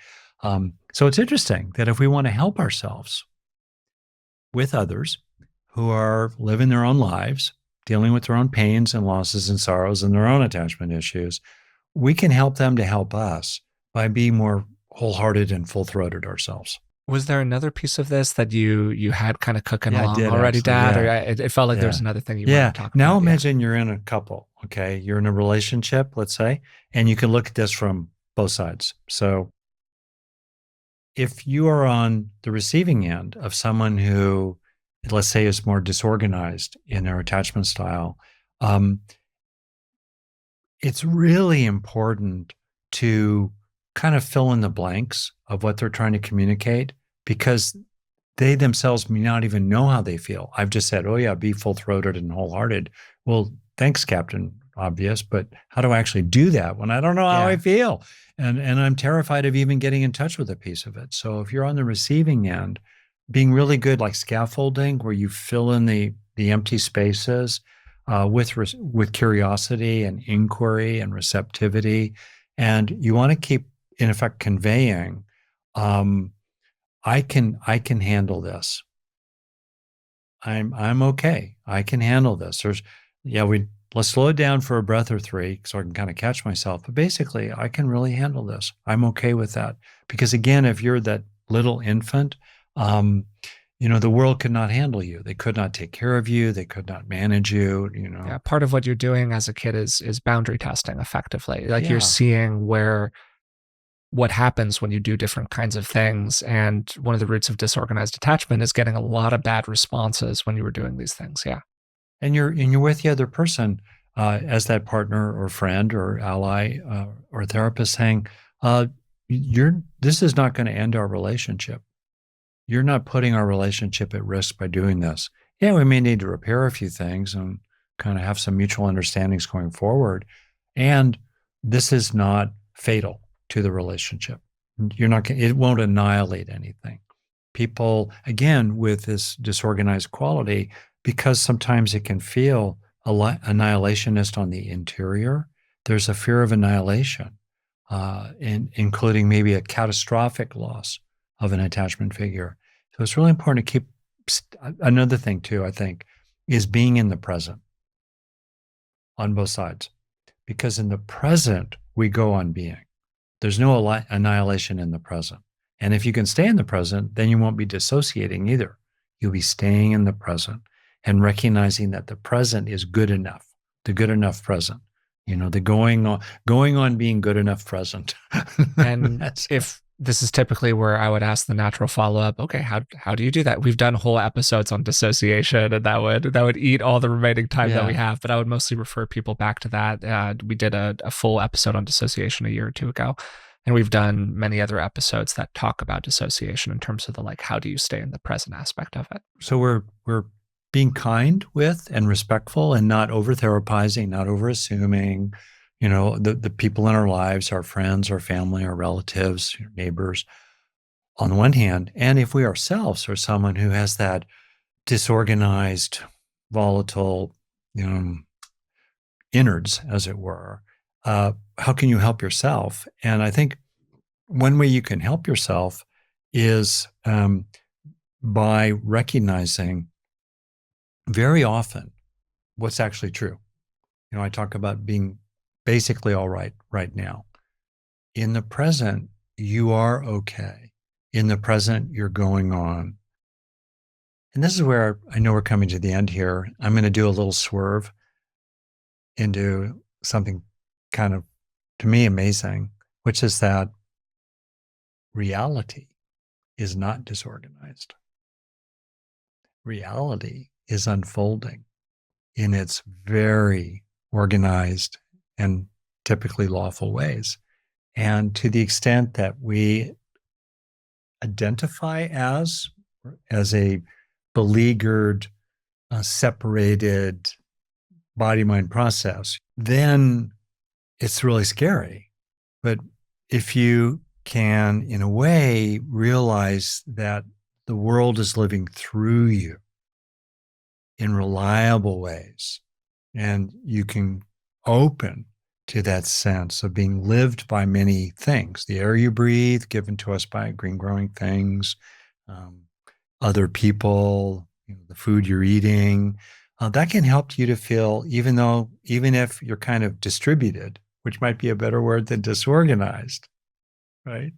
So it's interesting that if we want to help ourselves with others who are living their own lives, dealing with their own pains and losses and sorrows and their own attachment issues, we can help them to help us by being more wholehearted and full-throated ourselves. Was there another piece of this that you had kind of cooking Yeah, I along did, already, actually, Dad? yeah. Or it felt like there was Yeah. another thing you wanted to talk about. Now Yeah. imagine you're in a couple, okay? You're in a relationship, let's say, and you can look at this from both sides. So if you are on the receiving end of someone who, let's say, is more disorganized in their attachment style, it's really important to kind of fill in the blanks of what they're trying to communicate, because they themselves may not even know how they feel. I've just said, oh yeah, be full-throated and wholehearted. Well, thanks, Captain Obvious, but how do I actually do that when I don't know how I feel? And I'm terrified of even getting in touch with a piece of it. So if you're on the receiving end, being really good, like scaffolding, where you fill in the empty spaces with curiosity and inquiry and receptivity, and you want to keep, in effect, conveying, I can handle this. I'm okay. I can handle this. Let's slow it down for a breath or three so I can kind of catch myself. But basically, I can really handle this. I'm okay with that. Because again, if you're that little infant, you know, the world could not handle you. They could not take care of you. They could not manage you, you know. Yeah, part of what you're doing as a kid is boundary testing effectively. Like Yeah. you're seeing what happens when you do different kinds of things. And one of the roots of disorganized attachment is getting a lot of bad responses when you were doing these things. Yeah. And you're with the other person as that partner or friend or ally or therapist, saying, this is not going to end our relationship. You're not putting our relationship at risk by doing this. Yeah, we may need to repair a few things and kind of have some mutual understandings going forward. And this is not fatal to the relationship. You're not, it won't annihilate anything. People, again, with this disorganized quality, because sometimes it can feel annihilationist on the interior, there's a fear of annihilation, including maybe a catastrophic loss of an attachment figure. So it's really important to keep. Another thing, too, I think, is being in the present on both sides. Because in the present, we go on being. There's no annihilation in the present. And if you can stay in the present, then you won't be dissociating either. You'll be staying in the present and recognizing that the present is good enough, the good enough present. The going on being good enough present. And if this is typically where I would ask the natural follow-up, okay, how do you do that? We've done whole episodes on dissociation, and that would eat all the remaining time that we have, but I would mostly refer people back to that. We did a full episode on dissociation a year or two ago, and we've done many other episodes that talk about dissociation in terms of the how do you stay in the present aspect of it. So we're being kind with and respectful and not over-therapizing, not over-assuming, the people in our lives, our friends, our family, our relatives, our neighbors, on the one hand. And if we ourselves are someone who has that disorganized, volatile, innards, as it were, how can you help yourself? And I think one way you can help yourself is by recognizing very often what's actually true. I talk about being basically all right now. In the present, you are okay. In the present, you're going on. And this is where I know we're coming to the end here. I'm going to do a little swerve into something kind of, to me, amazing, which is that reality is not disorganized. Reality is unfolding in its very organized and typically lawful ways. And to the extent that we identify as a beleaguered, separated body-mind process, then it's really scary. But if you can, in a way, realize that the world is living through you in reliable ways, and you can open to that sense of being lived by many things, the air you breathe, given to us by green growing things, other people, the food you're eating, that can help you to feel, even if you're kind of distributed, which might be a better word than disorganized, right?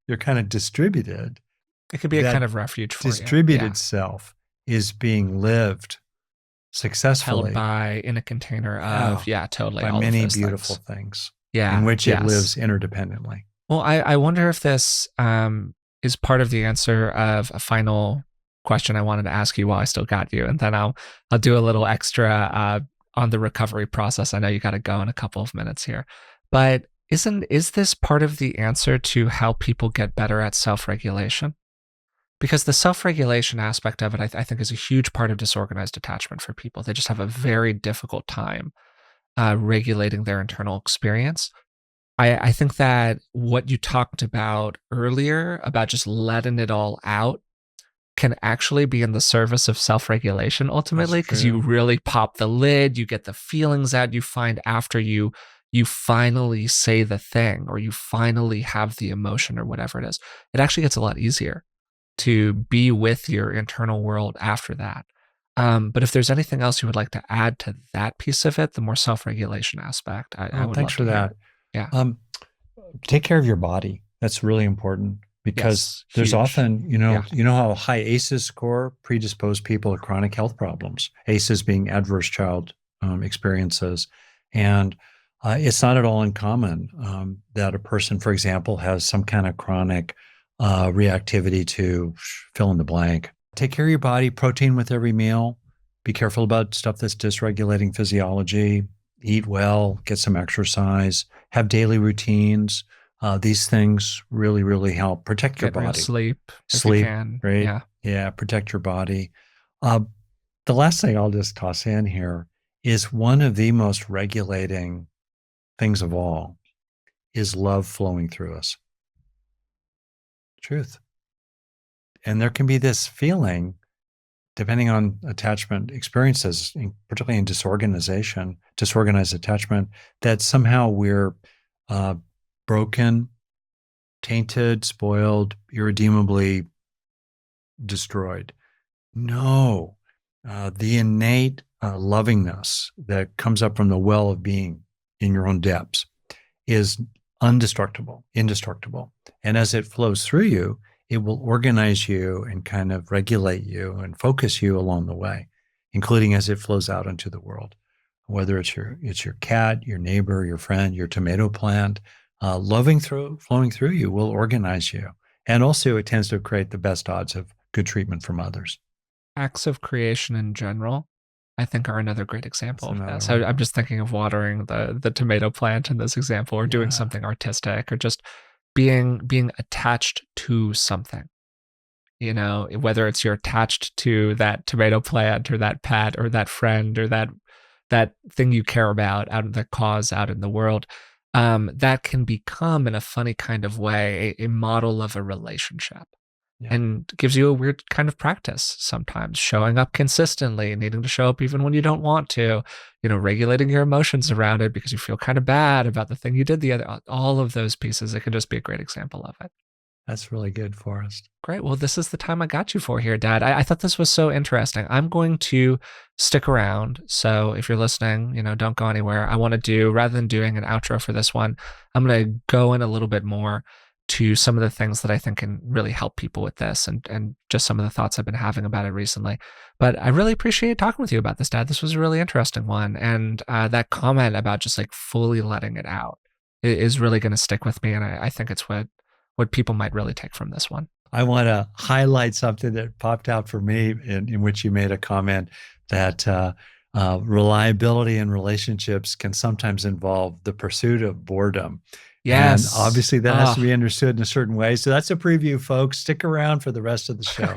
You're kind of distributed. It could be a kind of refuge for you. Distributed self is being lived successfully, held by in a container of totally by all many of those beautiful things. Yeah, in which it lives interdependently. Well, I wonder if this is part of the answer of a final question I wanted to ask you while I still got you, and then I'll do a little extra on the recovery process. I know you got to go in a couple of minutes here, but is this part of the answer to how people get better at self-regulation? Because the self-regulation aspect of it, I think, is a huge part of disorganized attachment for people. They just have a very difficult time regulating their internal experience. I think that what you talked about earlier about just letting it all out can actually be in the service of self-regulation ultimately, because you really pop the lid, you get the feelings out, you find after you finally say the thing, or you finally have the emotion or whatever it is, it actually gets a lot easier to be with your internal world after that. But if there's anything else you would like to add to that piece of it, the more self-regulation aspect, I would thanks love for to that. Hear. Yeah. Take care of your body. That's really important, because there's often, you know how high ACEs score predispose people to chronic health problems, ACEs being adverse child experiences. And it's not at all uncommon that a person, for example, has some kind of chronic reactivity to fill in the blank. Take care of your body, protein with every meal. Be careful about stuff that's dysregulating physiology. Eat well, get some exercise, have daily routines. These things really, really help protect your body. Sleep, if you can. Right? Yeah, protect your body. The last thing I'll just toss in here is one of the most regulating things of all is love flowing through us. Truth. And there can be this feeling, depending on attachment experiences, particularly in disorganized attachment, that somehow we're broken, tainted, spoiled, irredeemably destroyed. No, the innate lovingness that comes up from the well of being in your own depths is indestructible. And as it flows through you, it will organize you and kind of regulate you and focus you along the way, including as it flows out into the world. Whether it's your cat, your neighbor, your friend, your tomato plant, flowing through you will organize you. And also it tends to create the best odds of good treatment from others. Acts of creation in general, I think, are another great example of this. One. I'm just thinking of watering the tomato plant in this example, or doing something artistic, or just being attached to something. Whether it's you're attached to that tomato plant or that pet or that friend or that thing you care about, out of the cause out in the world, that can become, in a funny kind of way, a model of a relationship. Yeah. And gives you a weird kind of practice sometimes, showing up consistently, needing to show up even when you don't want to, regulating your emotions around it because you feel kind of bad about the thing you did all of those pieces. It can just be a great example of it. That's really good, Forrest. Great. Well, this is the time I got you for here, Dad. I thought this was so interesting. I'm going to stick around. So if you're listening, don't go anywhere. I want to do, rather than doing an outro for this one, I'm going to go in a little bit more to some of the things that I think can really help people with this, and just some of the thoughts I've been having about it recently. But I really appreciate talking with you about this, Dad. This was a really interesting one. And that comment about just like fully letting it out is really going to stick with me. And I think it's what people might really take from this one. I want to highlight something that popped out for me in which you made a comment that reliability in relationships can sometimes involve the pursuit of boredom. Yes. And obviously that has to be understood in a certain way. So that's a preview, folks. Stick around for the rest of the show.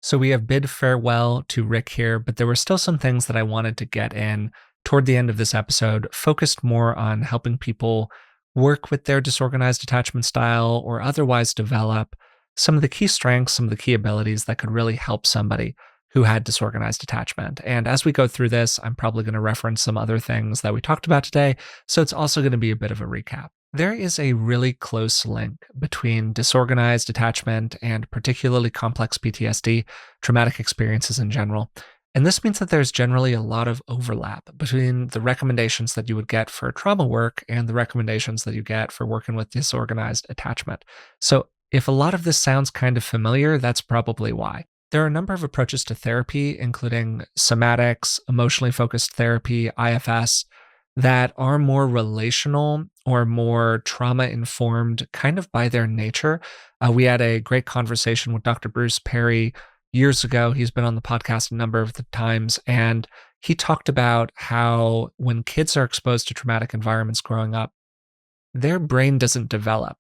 So we have bid farewell to Rick here, but there were still some things that I wanted to get in toward the end of this episode, focused more on helping people work with their disorganized attachment style or otherwise develop some of the key strengths, some of the key abilities that could really help somebody who had disorganized attachment. And as we go through this, I'm probably going to reference some other things that we talked about today. So it's also going to be a bit of a recap. There is a really close link between disorganized attachment and particularly complex PTSD, traumatic experiences in general. And this means that there's generally a lot of overlap between the recommendations that you would get for trauma work and the recommendations that you get for working with disorganized attachment. So if a lot of this sounds kind of familiar, that's probably why. There are a number of approaches to therapy, including somatics, emotionally focused therapy, IFS, that are more relational or more trauma-informed kind of by their nature. We had a great conversation with Dr. Bruce Perry years ago. He's been on the podcast a number of the times, and he talked about how when kids are exposed to traumatic environments growing up, their brain doesn't develop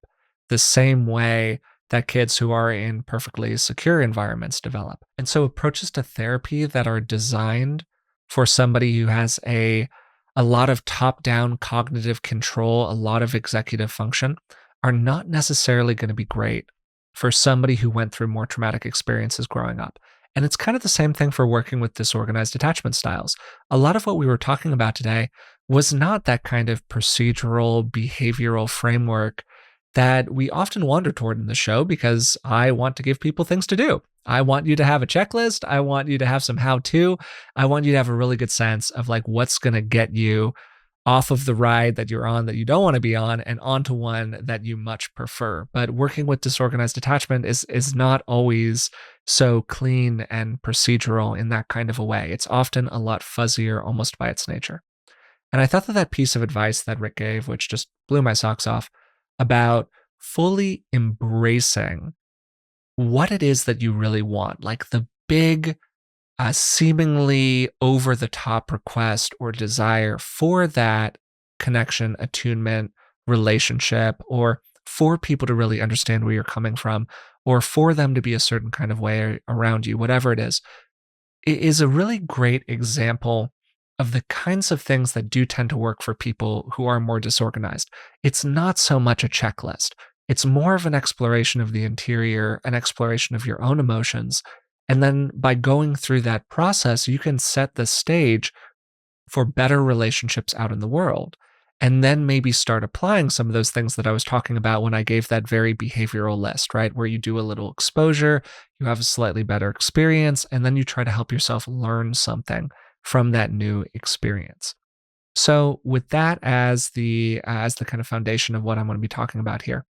the same way that kids who are in perfectly secure environments develop. And so approaches to therapy that are designed for somebody who has a lot of top-down cognitive control, a lot of executive function, are not necessarily going to be great for somebody who went through more traumatic experiences growing up. And it's kind of the same thing for working with disorganized attachment styles. A lot of what we were talking about today was not that kind of procedural behavioral framework that we often wander toward in the show, because I want to give people things to do. I want you to have a checklist. I want you to have some how-to. I want you to have a really good sense of like what's going to get you off of the ride that you're on that you don't want to be on and onto one that you much prefer. But working with disorganized attachment is not always so clean and procedural in that kind of a way. It's often a lot fuzzier almost by its nature. And I thought that piece of advice that Rick gave, which just blew my socks off, about fully embracing what it is that you really want, like the big, seemingly over the top request or desire for that connection, attunement, relationship, or for people to really understand where you're coming from, or for them to be a certain kind of way around you, whatever it is a really great example of the kinds of things that do tend to work for people who are more disorganized. It's not so much a checklist. It's more of an exploration of the interior, an exploration of your own emotions. And then by going through that process, you can set the stage for better relationships out in the world. And then maybe start applying some of those things that I was talking about when I gave that very behavioral list, right? Where you do a little exposure, you have a slightly better experience, and then you try to help yourself learn something from that new experience. So, with that as the kind of foundation of what I'm going to be talking about here,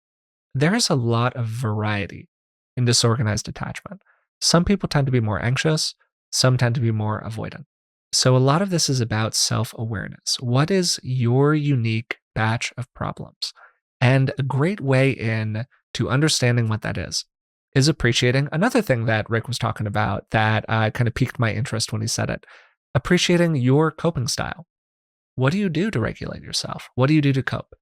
there is a lot of variety in disorganized attachment. Some people tend to be more anxious, some tend to be more avoidant. So, a lot of this is about self awareness. What is your unique batch of problems? And a great way in to understanding what that is appreciating another thing that Rick was talking about that kind of piqued my interest when he said it, appreciating your coping style. What do you do to regulate yourself? What do you do to cope?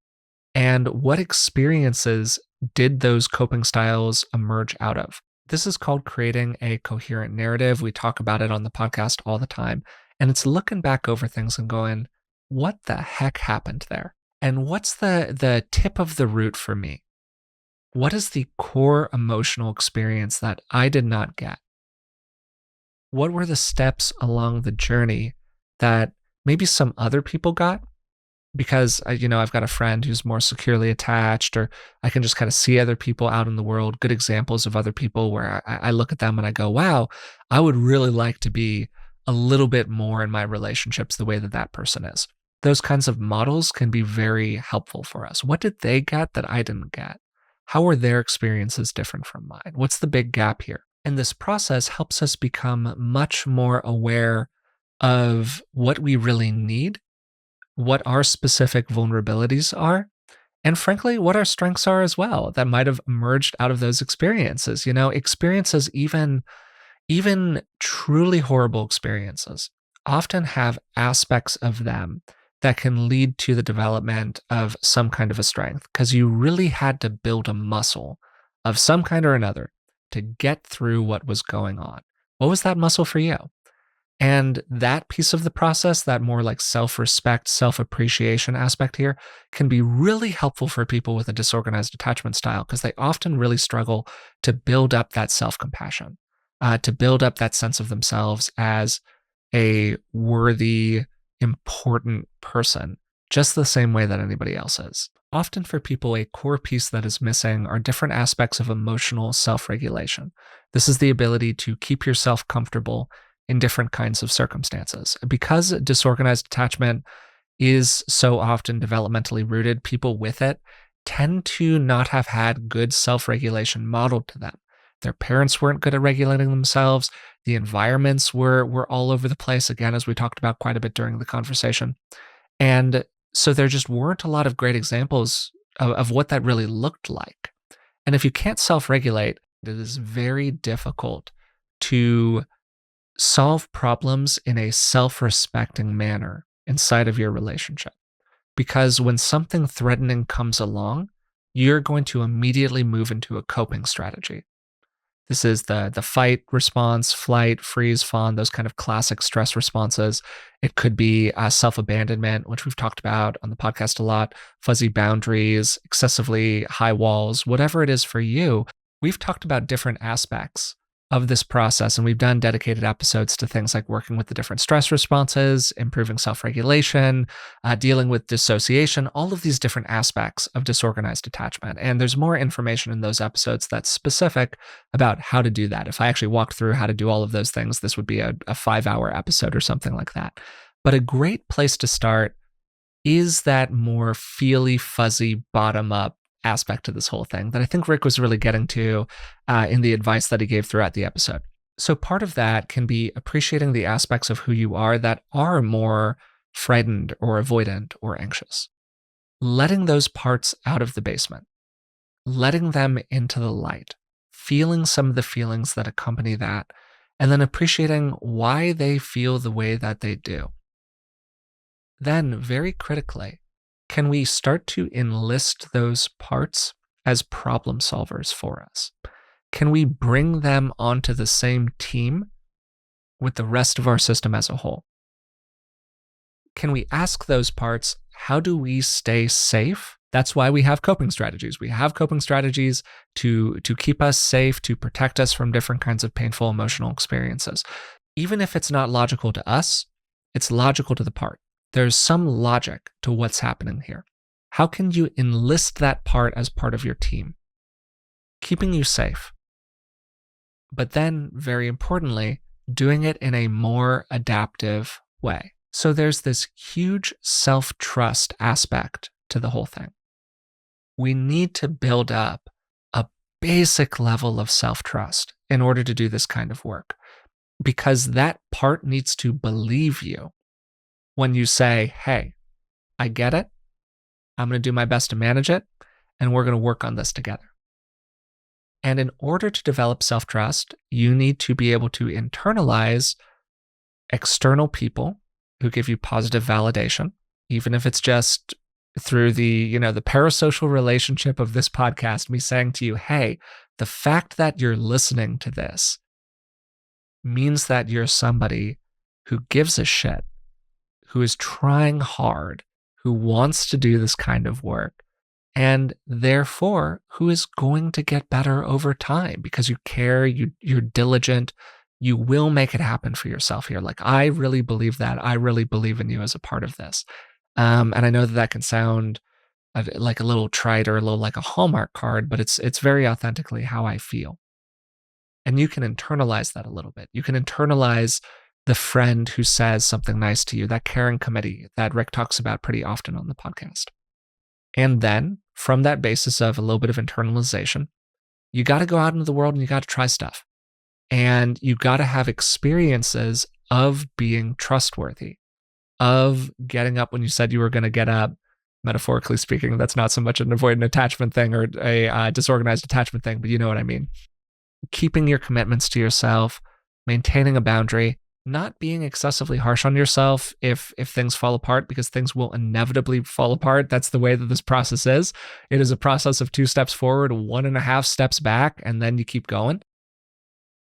And what experiences did those coping styles emerge out of? This is called creating a coherent narrative. We talk about it on the podcast all the time. And it's looking back over things and going, what the heck happened there? And what's the tip of the root for me? What is the core emotional experience that I did not get? What were the steps along the journey that maybe some other people got? Because I've got a friend who's more securely attached, or I can just kind of see other people out in the world, good examples of other people where I look at them and I go, wow, I would really like to be a little bit more in my relationships the way that that person is. Those kinds of models can be very helpful for us. What did they get that I didn't get? How were their experiences different from mine? What's the big gap here? And this process helps us become much more aware of what we really need, what our specific vulnerabilities are, and frankly, what our strengths are as well that might have emerged out of those experiences. Experiences, even truly horrible experiences, often have aspects of them that can lead to the development of some kind of a strength because you really had to build a muscle of some kind or another to get through what was going on. What was that muscle for you? And that piece of the process, that more like self respect, self appreciation aspect here, can be really helpful for people with a disorganized attachment style because they often really struggle to build up that self compassion, to build up that sense of themselves as a worthy, important person, just the same way that anybody else is. Often for people, a core piece that is missing are different aspects of emotional self regulation. This is the ability to keep yourself comfortable in different kinds of circumstances. Because disorganized attachment is so often developmentally rooted, people with it tend to not have had good self regulation modeled to them. Their parents weren't good at regulating themselves. The environments were all over the place, again, as we talked about quite a bit during the conversation. And so there just weren't a lot of great examples of what that really looked like. And if you can't self regulate, it is very difficult to solve problems in a self respecting manner inside of your relationship. Because when something threatening comes along, you're going to immediately move into a coping strategy. This is the fight response, flight, freeze, fawn, those kind of classic stress responses. It could be self abandonment, which we've talked about on the podcast a lot, fuzzy boundaries, excessively high walls, whatever it is for you. We've talked about different aspects of this process, and we've done dedicated episodes to things like working with the different stress responses, improving self regulation, dealing with dissociation, all of these different aspects of disorganized attachment. And there's more information in those episodes that's specific about how to do that. If I actually walked through how to do all of those things, this would be a 5-hour episode or something like that. But a great place to start is that more feely, fuzzy, bottom up aspect to this whole thing that I think Rick was really getting to in the advice that he gave throughout the episode. So part of that can be appreciating the aspects of who you are that are more frightened or avoidant or anxious. Letting those parts out of the basement, letting them into the light, feeling some of the feelings that accompany that, and then appreciating why they feel the way that they do. Then, very critically, can we start to enlist those parts as problem solvers for us? can we bring them onto the same team with the rest of our system as a whole? Can we ask those parts, how do we stay safe? That's why we have coping strategies. We have coping strategies to keep us safe, to protect us from different kinds of painful emotional experiences. Even if it's not logical to us, it's logical to the part. There's some logic to what's happening here. How can you enlist that part as part of your team, keeping you safe? But then, very importantly, doing it in a more adaptive way. So there's this huge self-trust aspect to the whole thing. We need to build up a basic level of self-trust in order to do this kind of work, because that part needs to believe you when you say, hey, I get it. I'm going to do my best to manage it, and we're going to work on this together. And in order to develop self-trust, you need to be able to internalize external people who give you positive validation, even if it's just through the parasocial relationship of this podcast, me saying to you, hey, the fact that you're listening to this means that you're somebody who gives a shit, who is trying hard, who wants to do this kind of work, and therefore who is going to get better over time because you care, you're diligent, you will make it happen for yourself here. Like, I really believe that. I really believe in you as a part of this. And I know that can sound like a little trite or a little like a Hallmark card, but it's very authentically how I feel. And you can internalize that a little bit. You can internalize the friend who says something nice to you, that caring committee that Rick talks about pretty often on the podcast. And then from that basis of a little bit of internalization, you got to go out into the world and you got to try stuff. And you got to have experiences of being trustworthy, of getting up when you said you were going to get up. Metaphorically speaking, that's not so much an avoidant attachment thing or a disorganized attachment thing, but you know what I mean. Keeping your commitments to yourself, maintaining a boundary, not being excessively harsh on yourself if things fall apart, because things will inevitably fall apart. That's the way that this process is. It is a process of 2 steps forward, 1.5 steps back, and then you keep going.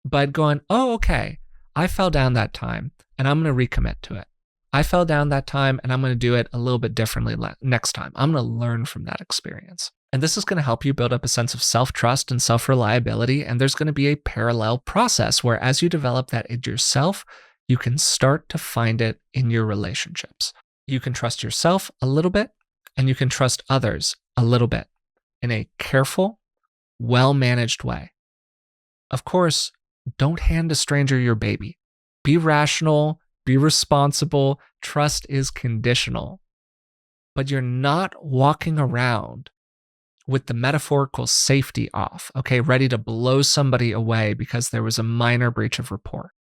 But going, oh, okay, I fell down that time and I'm going to recommit to it. I fell down that time and I'm going to do it a little bit differently next time. I'm going to learn from that experience. And this is going to help you build up a sense of self-trust and self-reliability. And there's going to be a parallel process where as you develop that in yourself, you can start to find it in your relationships. You can trust yourself a little bit and you can trust others a little bit in a careful, well-managed way. Of course, don't hand a stranger your baby. Be rational, be responsible. Trust is conditional. But you're not walking around with the metaphorical safety off, okay, ready to blow somebody away because there was a minor breach of rapport.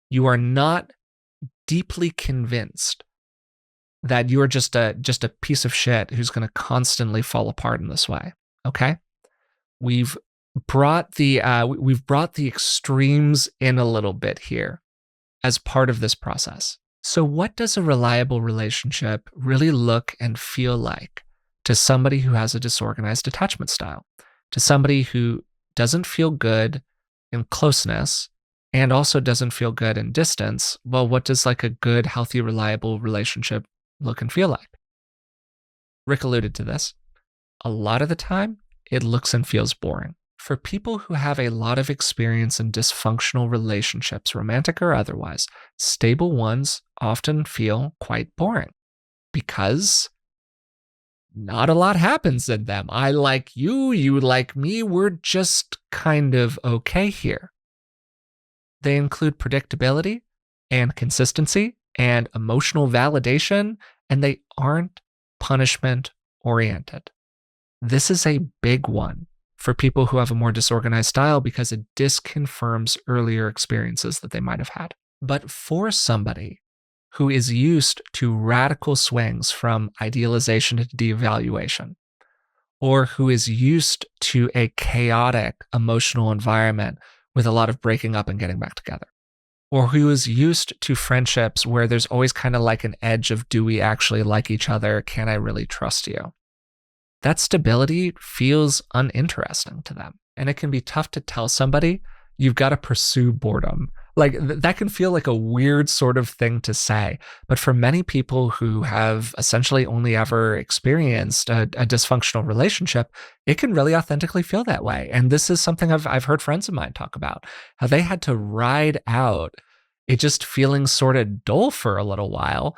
You are not deeply convinced that you are just a piece of shit who's going to constantly fall apart in this way, okay? We've brought the extremes in a little bit here as part of this process. So what does a reliable relationship really look and feel like to somebody who has a disorganized attachment style, to somebody who doesn't feel good in closeness and also doesn't feel good in distance? Well, what does like a good, healthy, reliable relationship look and feel like? Rick alluded to this. A lot of the time, it looks and feels boring. For people who have a lot of experience in dysfunctional relationships, romantic or otherwise, stable ones often feel quite boring because not a lot happens in them. I like you, you like me, we're just kind of okay here. They include predictability and consistency and emotional validation, and they aren't punishment oriented. This is a big one for people who have a more disorganized style because it disconfirms earlier experiences that they might have had. But for somebody who is used to radical swings from idealization to devaluation, or who is used to a chaotic emotional environment with a lot of breaking up and getting back together, or who is used to friendships where there's always kind of like an edge of, do we actually like each other? Can I really trust you? That stability feels uninteresting to them. And it can be tough to tell somebody you've got to pursue boredom. Like that can feel like a weird sort of thing to say. But for many people who have essentially only ever experienced a dysfunctional relationship, it can really authentically feel that way. And this is something I've heard friends of mine talk about, how they had to ride out it just feeling sort of dull for a little while.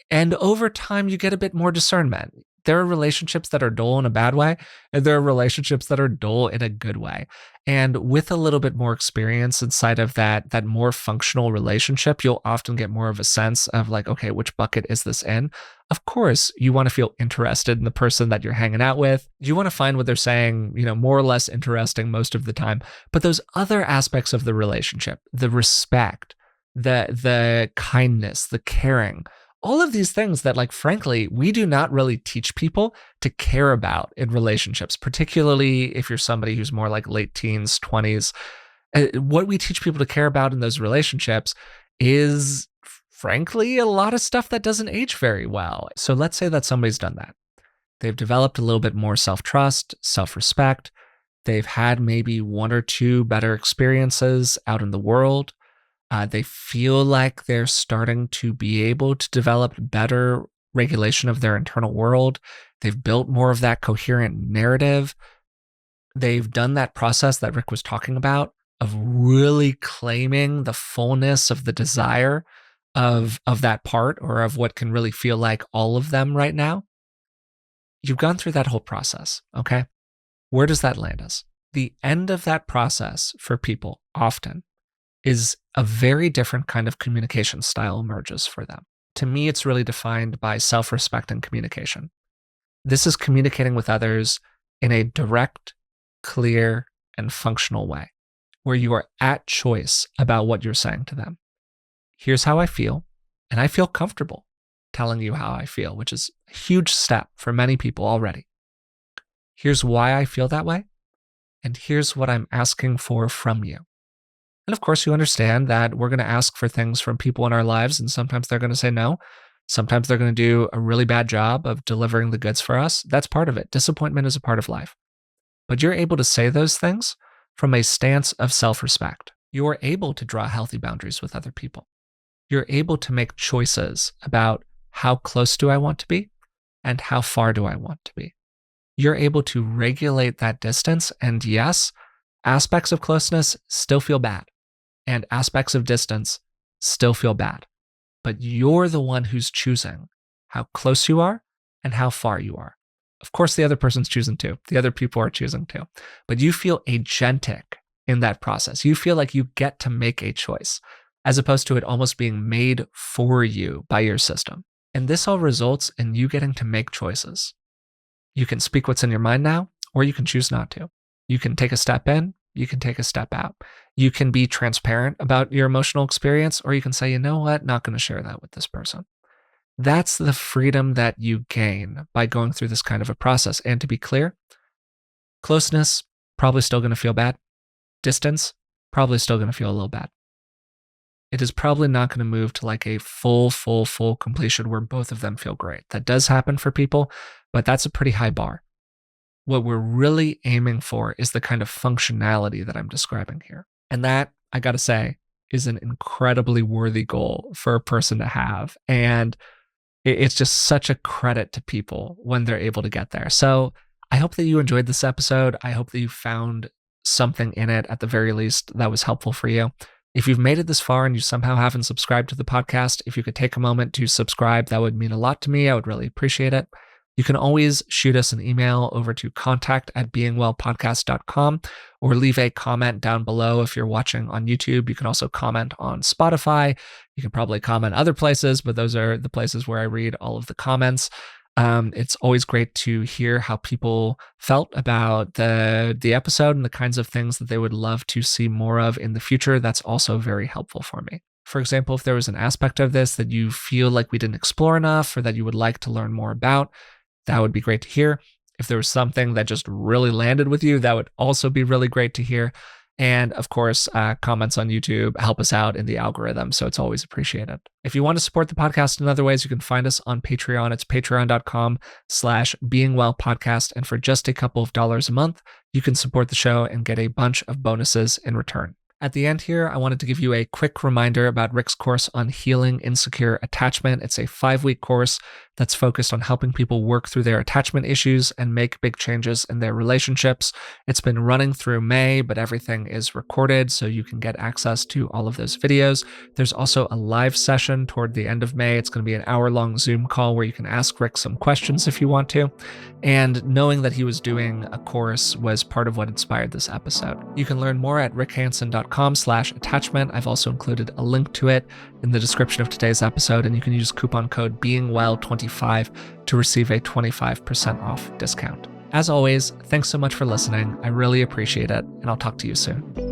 And over time, you get a bit more discernment. There are relationships that are dull in a bad way, and there are relationships that are dull in a good way. And with a little bit more experience inside of that more functional relationship, you'll often get more of a sense of like, okay, which bucket is this in? Of course, you want to feel interested in the person that you're hanging out with. You want to find what they're saying, more or less interesting most of the time. But those other aspects of the relationship, the respect, the kindness, the caring, all of these things that, like, frankly, we do not really teach people to care about in relationships, particularly if you're somebody who's more like late teens, 20s. What we teach people to care about in those relationships is, frankly, a lot of stuff that doesn't age very well. So let's say that somebody's done that. They've developed a little bit more self-trust, self-respect. They've had maybe one or two better experiences out in the world. They feel like they're starting to be able to develop better regulation of their internal world. They've built more of that coherent narrative. They've done that process that Rick was talking about of really claiming the fullness of the desire of that part, or of what can really feel like all of them right now. You've gone through that whole process, okay? Where does that land us? The end of that process for people often is a very different kind of communication style emerges for them. To me, it's really defined by self-respect and communication. This is communicating with others in a direct, clear, and functional way, where you are at choice about what you're saying to them. Here's how I feel, and I feel comfortable telling you how I feel, which is a huge step for many people already. Here's why I feel that way, and here's what I'm asking for from you. And of course, you understand that we're going to ask for things from people in our lives, and sometimes they're going to say no. Sometimes they're going to do a really bad job of delivering the goods for us. That's part of it. Disappointment is a part of life. But you're able to say those things from a stance of self-respect. You're able to draw healthy boundaries with other people. You're able to make choices about how close do I want to be and how far do I want to be. You're able to regulate that distance. And yes, aspects of closeness still feel bad, and aspects of distance still feel bad. But you're the one who's choosing how close you are and how far you are. Of course, the other person's choosing too. The other people are choosing too. But you feel agentic in that process. You feel like you get to make a choice, as opposed to it almost being made for you by your system. And this all results in you getting to make choices. You can speak what's in your mind now, or you can choose not to. You can take a step in, you can take a step out. You can be transparent about your emotional experience, or you can say, you know what, not going to share that with this person. That's the freedom that you gain by going through this kind of a process. And to be clear, closeness, probably still going to feel bad. Distance, probably still going to feel a little bad. It is probably not going to move to like a full completion where both of them feel great. That does happen for people, but that's a pretty high bar. What we're really aiming for is the kind of functionality that I'm describing here. And that, I got to say, is an incredibly worthy goal for a person to have. And it's just such a credit to people when they're able to get there. So I hope that you enjoyed this episode. I hope that you found something in it, at the very least, that was helpful for you. If you've made it this far and you somehow haven't subscribed to the podcast, if you could take a moment to subscribe, that would mean a lot to me. I would really appreciate it. You can always shoot us an email over to contact@beingwellpodcast.com, or leave a comment down below if you're watching on YouTube. You can also comment on Spotify. You can probably comment other places, but those are the places where I read all of the comments. It's always great to hear how people felt about the episode and the kinds of things that they would love to see more of in the future. That's also very helpful for me. For example, if there was an aspect of this that you feel like we didn't explore enough, or that you would like to learn more about, that would be great to hear. If there was something that just really landed with you, that would also be really great to hear. And of course, comments on YouTube help us out in the algorithm, so it's always appreciated. If you want to support the podcast in other ways, you can find us on Patreon. It's patreon.com/beingwellpodcast. And for just a couple of dollars a month, you can support the show and get a bunch of bonuses in return. At the end here, I wanted to give you a quick reminder about Rick's course on healing insecure attachment. It's a 5-week course that's focused on helping people work through their attachment issues and make big changes in their relationships. It's been running through May, but everything is recorded, so you can get access to all of those videos. There's also a live session toward the end of May. It's going to be an hour-long Zoom call where you can ask Rick some questions if you want to. And knowing that he was doing a course was part of what inspired this episode. You can learn more at rickhanson.com/attachment. I've also included a link to it in the description of today's episode, and you can use coupon code BEINGWELL25 to receive a 25% off discount. As always, thanks so much for listening. I really appreciate it, and I'll talk to you soon.